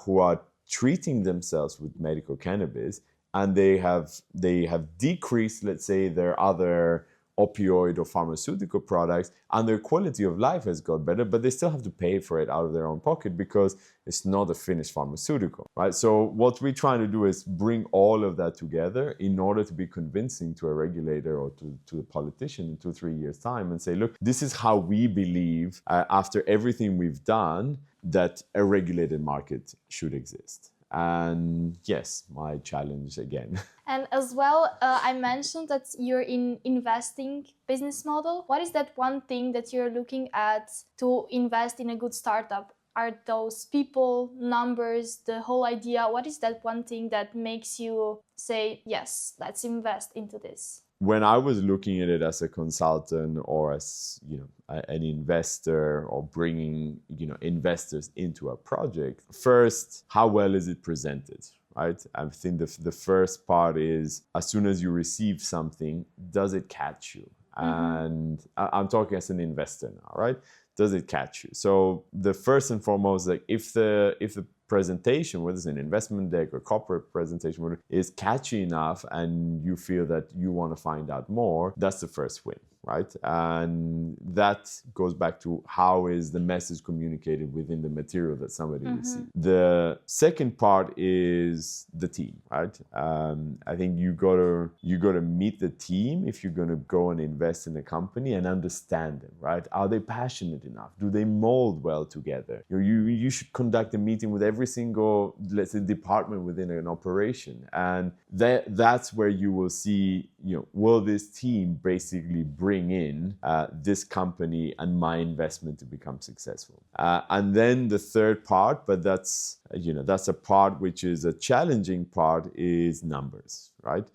who are treating themselves with medical cannabis, and they have decreased, let's say, their other opioid or pharmaceutical products, and their quality of life has got better, but they still have to pay for it out of their own pocket because it's not a finished pharmaceutical, right? So what we're trying to do is bring all of that together in order to be convincing to a regulator or to a politician in 2-3 years' time and say, look, this is how we believe, after everything we've done, that a regulated market should exist. And yes, my challenge again. And as well, I mentioned that you're in investing business model. What is that one thing that you're looking at to invest in a good startup? Are those people, numbers, the whole idea? What is that one thing that makes you say, yes, let's invest into this? When I was looking at it as a consultant or as an investor, or bringing investors into a project, first, how well is it presented, right? I think the first part is, as soon as you receive something, does it catch you? And I'm talking as an investor now, right? Does it catch you? So the first and foremost, like if the presentation, whether it's an investment deck or corporate presentation, is catchy enough and you feel that you want to find out more, that's the first win, right? And that goes back to how is the message communicated within the material that somebody receives. The second part is the team, right? I think you gotta meet the team if you're gonna go and invest in a company and understand them, right? Are they passionate enough? Do they mold well together? You should conduct a meeting with every single, let's say, department within an operation, and that's where you will see, will this team basically bring in this company and my investment to become successful? And then the third part, but that's a part which is a challenging part, is numbers, right?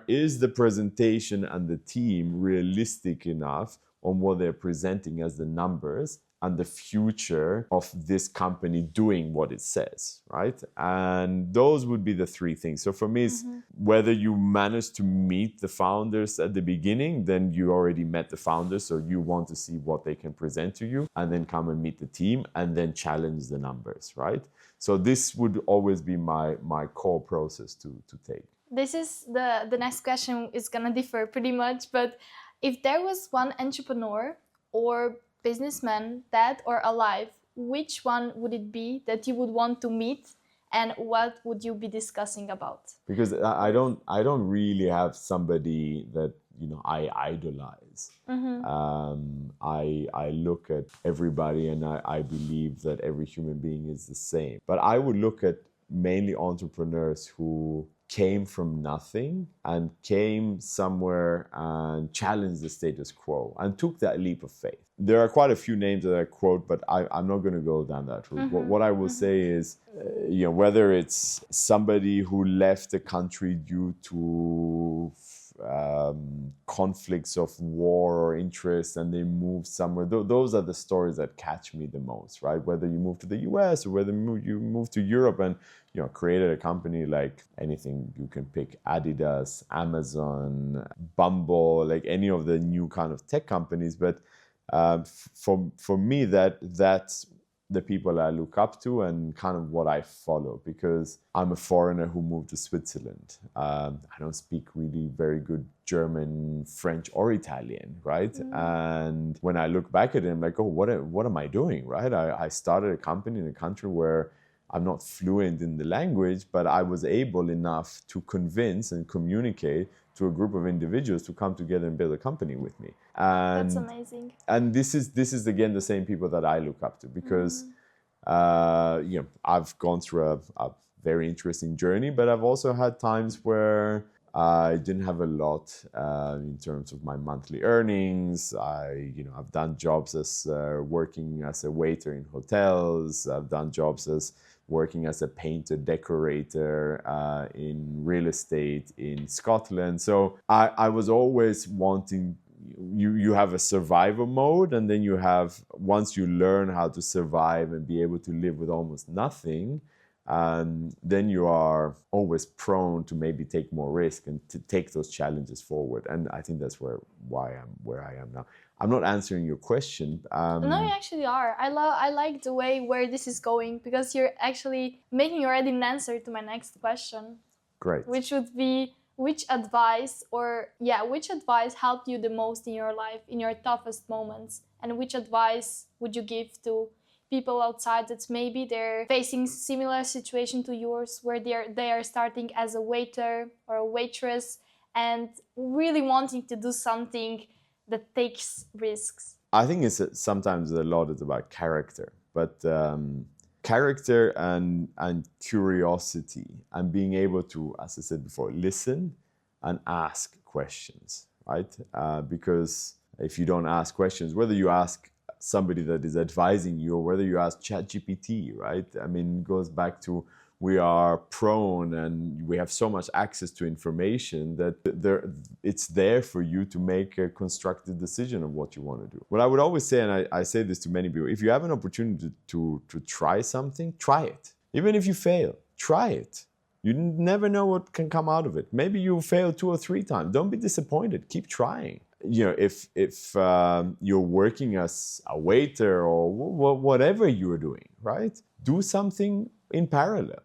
Is the presentation and the team realistic enough on what they're presenting as the numbers and the future of this company doing what it says, right? And those would be the three things. So for me, it's whether you manage to meet the founders at the beginning, then you already met the founders, so you want to see what they can present to you, and then come and meet the team and then challenge the numbers, right? So this would always be my core process to take. This is the next question is gonna differ pretty much, but if there was one entrepreneur or businessman, dead or alive, which one would it be that you would want to meet, and what would you be discussing about? Because I don't really have somebody I idolize. I look at everybody and I believe that every human being is the same. But I would look at mainly entrepreneurs who came from nothing and came somewhere and challenged the status quo and took that leap of faith. There are quite a few names that I quote, but I'm not going to go down that route. What I will say is, whether it's somebody who left the country due to conflicts of war or interest and they moved somewhere, those are the stories that catch me the most, right? Whether you move to the US or whether you move to Europe and created a company like anything you can pick, Adidas, Amazon, Bumble, like any of the new kind of tech companies. But for me, that's the people I look up to and kind of what I follow, because I'm a foreigner who moved to Switzerland. I don't speak really very good German, French, or Italian, right? And when I look back at it, I'm like, oh, what am I doing, right? I started a company in a country where I'm not fluent in the language, but I was able enough to convince and communicate to a group of individuals to come together and build a company with me. And that's amazing. And this is again the same people that I look up to, because I've gone through a very interesting journey, but I've also had times where I didn't have a lot in terms of my monthly earnings. I've done jobs as working as a waiter in hotels. I've done jobs as working as a painter, decorator in real estate in Scotland. So I was always wanting, you have a survival mode, and then you have, once you learn how to survive and be able to live with almost nothing, then you are always prone to maybe take more risk and to take those challenges forward. And I think that's where I am now. I'm not answering your question. No, you actually are. I like the way where this is going, because you're actually making already an answer to my next question. Great. Which would be, which advice helped you the most in your life, in your toughest moments? And which advice would you give to people outside that maybe they're facing similar situation to yours, where they are starting as a waiter or a waitress and really wanting to do something that takes risks? I think sometimes a lot is about character, but character and curiosity, and being able to, as I said before, listen and ask questions, right? Because if you don't ask questions, whether you ask somebody that is advising you or whether you ask ChatGPT, right? I mean, it goes back to, we are prone and we have so much access to information that it's there for you to make a constructive decision of what you want to do. What I would always say, and I say this to many people, if you have an opportunity to try something, try it. Even if you fail, try it. You never know what can come out of it. Maybe you fail 2 or 3 times. Don't be disappointed. Keep trying. If you're working as a waiter or whatever you're doing, right? Do something in parallel,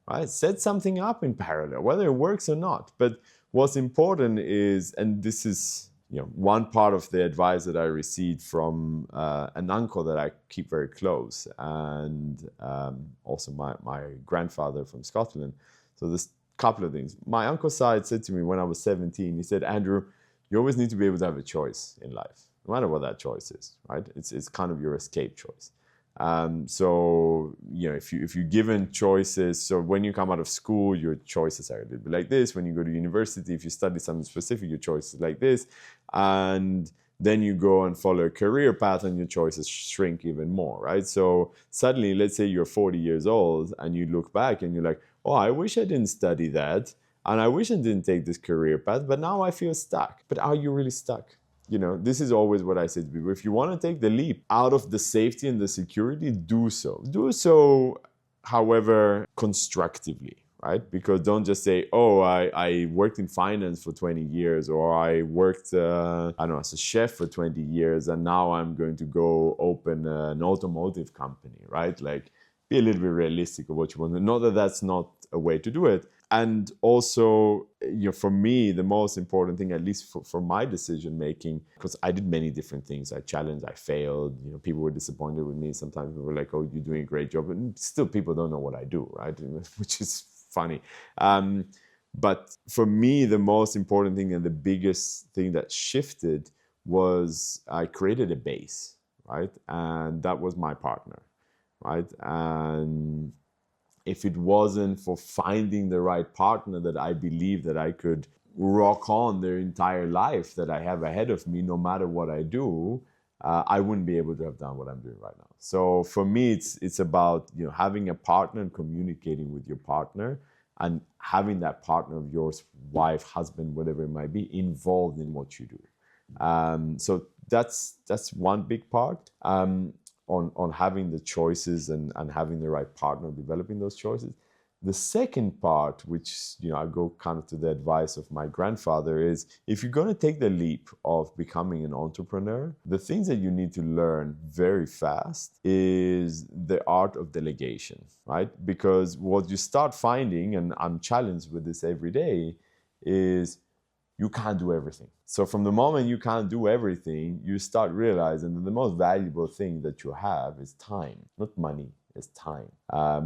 right? Set something up in parallel, whether it works or not. But what's important is, and this is one part of the advice that I received from an uncle that I keep very close, and also my grandfather from Scotland. So there's a couple of things. My uncle's side said to me when I was 17, he said, Andrew, you always need to be able to have a choice in life, no matter what that choice is, right? It's kind of your escape choice. So if you're given choices, so when you come out of school, your choices are a little bit like this. When you go to university, if you study something specific, your choice is like this. And then you go and follow a career path and your choices shrink even more, right? So suddenly, let's say you're 40 years old and you look back and you're like, oh, I wish I didn't study that. And I wish I didn't take this career path, but now I feel stuck. But are you really stuck? This is always what I say to people. If you want to take the leap out of the safety and the security, do so. Do so, however, constructively, right? Because don't just say, oh, I worked in finance for 20 years, or I worked, as a chef for 20 years, and now I'm going to go open an automotive company, right? Like, be a little bit realistic of what you want to do. Not that that's not a way to do it. And also, for me, the most important thing, at least for my decision making, because I did many different things. I challenged, I failed. People were disappointed with me. Sometimes people were like, "Oh, you're doing a great job," and still, people don't know what I do, right? Which is funny. But for me, the most important thing and the biggest thing that shifted was I created a base, right? And that was my partner, right? And if it wasn't for finding the right partner that I believe that I could rock on their entire life that I have ahead of me, no matter what I do, I wouldn't be able to have done what I'm doing right now. So for me, it's about having a partner and communicating with your partner, and having that partner of yours, wife, husband, whatever it might be, involved in what you do. So that's one big part. On having the choices and having the right partner, developing those choices. The second part, which I go kind of to the advice of my grandfather, is if you're going to take the leap of becoming an entrepreneur, the things that you need to learn very fast is the art of delegation, right? Because what you start finding, and I'm challenged with this every day, is you can't do everything. So from the moment you can't do everything, you start realizing that the most valuable thing that you have is time, not money. It's time.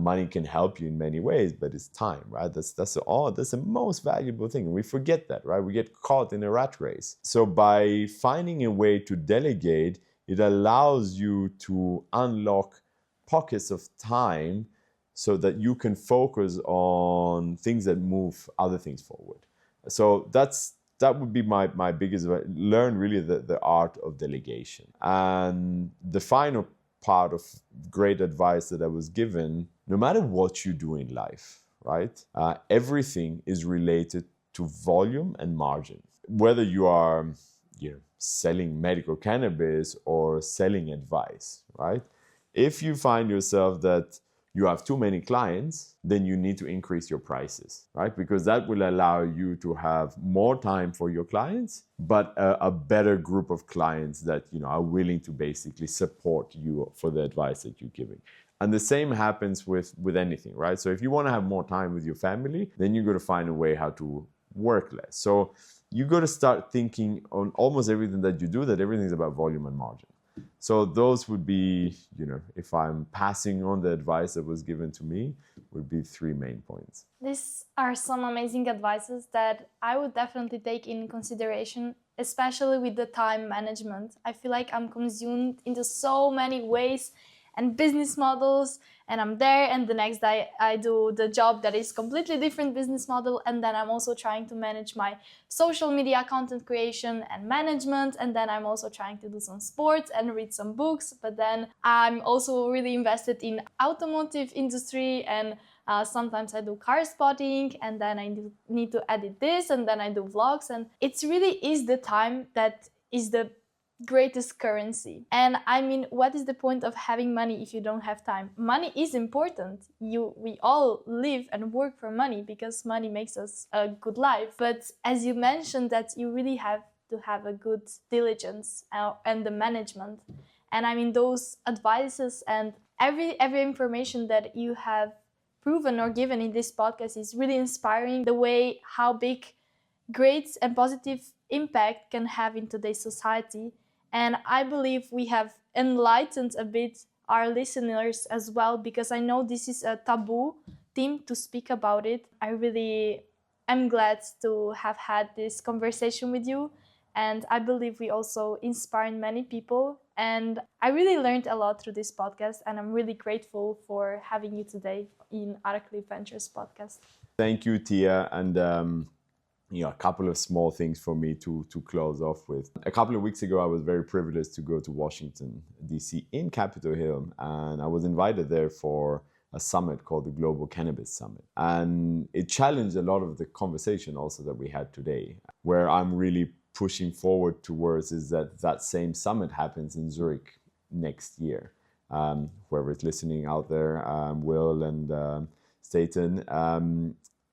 Money can help you in many ways, but it's time, right? That's the most valuable thing. We forget that, right? We get caught in a rat race. So by finding a way to delegate, it allows you to unlock pockets of time so that you can focus on things that move other things forward. So that would be my biggest advice. Learn really the art of delegation. And the final part of great advice that I was given, no matter what you do in life, right? Everything is related to volume and margin. Whether you are selling medical cannabis or selling advice, right? If you find yourself that you have too many clients, then you need to increase your prices, right? Because that will allow you to have more time for your clients, but a better group of clients that are willing to basically support you for the advice that you're giving. And the same happens with anything, right? So if you want to have more time with your family, then you got to find a way how to work less. So you got to start thinking on almost everything that you do, that everything's about volume and margin. So those would be, if I'm passing on the advice that was given to me, would be 3 main points. These are some amazing advices that I would definitely take in consideration, especially with the time management. I feel like I'm consumed into so many ways and business models, and I'm there, and the next day I do the job that is completely different business model, and then I'm also trying to manage my social media content creation and management, and then I'm also trying to do some sports and read some books, but then I'm also really invested in automotive industry, and sometimes I do car spotting, and then I need to edit this, and then I do vlogs, and it really is the time that is the greatest currency. And I mean, what is the point of having money if you don't have time? Money is important. We all live and work for money because money makes us a good life. But as you mentioned, that you really have to have a good diligence and the management. And I mean, those advices and every information that you have proven or given in this podcast is really inspiring. The way how big, great and positive impact can have in today's society. And I believe we have enlightened a bit our listeners as well, because I know this is a taboo theme to speak about it. I really am glad to have had this conversation with you. And I believe we also inspired many people. And I really learned a lot through this podcast. And I'm really grateful for having you today in Arclif Ventures podcast. Thank you, Tia. And a couple of small things for me to close off with. A couple of weeks ago, I was very privileged to go to Washington, D.C. in Capitol Hill, and I was invited there for a summit called the Global Cannabis Summit. And it challenged a lot of the conversation also that we had today. Where I'm really pushing forward towards is that same summit happens in Zurich next year. Whoever is listening out there, Will and Staten,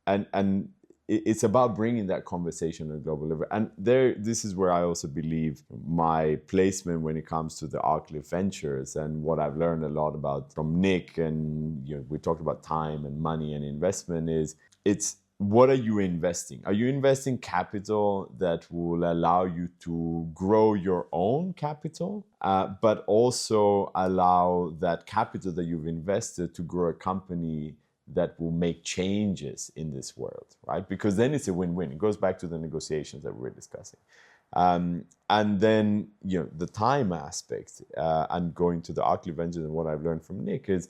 and it's about bringing that conversation on a global level. And this is where I also believe my placement when it comes to the Arclif Ventures and what I've learned a lot about from Nick, and we talked about time and money and investment, it's what are you investing? Are you investing capital that will allow you to grow your own capital, but also allow that capital that you've invested to grow a company that will make changes in this world, right? Because then it's a win-win. It goes back to the negotiations that we were discussing. And then, the time aspect, and going to the Arclif Ventures and what I've learned from Nick is,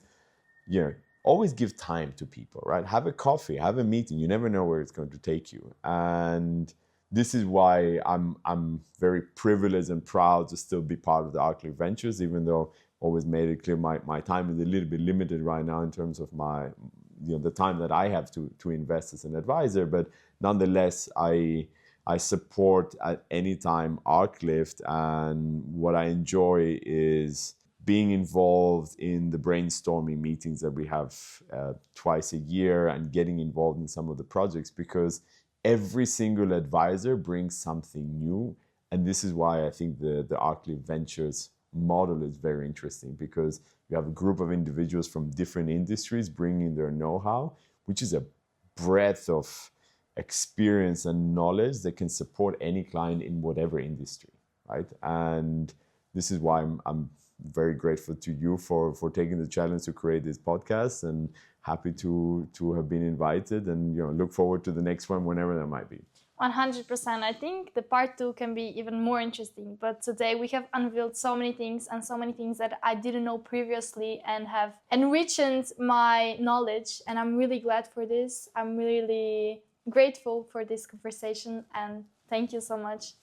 always give time to people, right? Have a coffee, have a meeting. You never know where it's going to take you. And this is why I'm very privileged and proud to still be part of the Arclif Ventures, even though always made it clear my time is a little bit limited right now in terms of the time that I have to invest as an advisor. But nonetheless, I support at any time Arclif, and what I enjoy is being involved in the brainstorming meetings that we have twice a year and getting involved in some of the projects, because every single advisor brings something new. And this is why I think the Arclif Ventures model is very interesting, because you have a group of individuals from different industries bringing their know-how, which is a breadth of experience and knowledge that can support any client in whatever industry, right? And this is why I'm very grateful to you for taking the challenge to create this podcast, and happy to have been invited, and look forward to the next one whenever that might be. 100%. I think the part 2 can be even more interesting, but today we have unveiled so many things that I didn't know previously and have enriched my knowledge, and I'm really glad for this. I'm really grateful for this conversation, and thank you so much.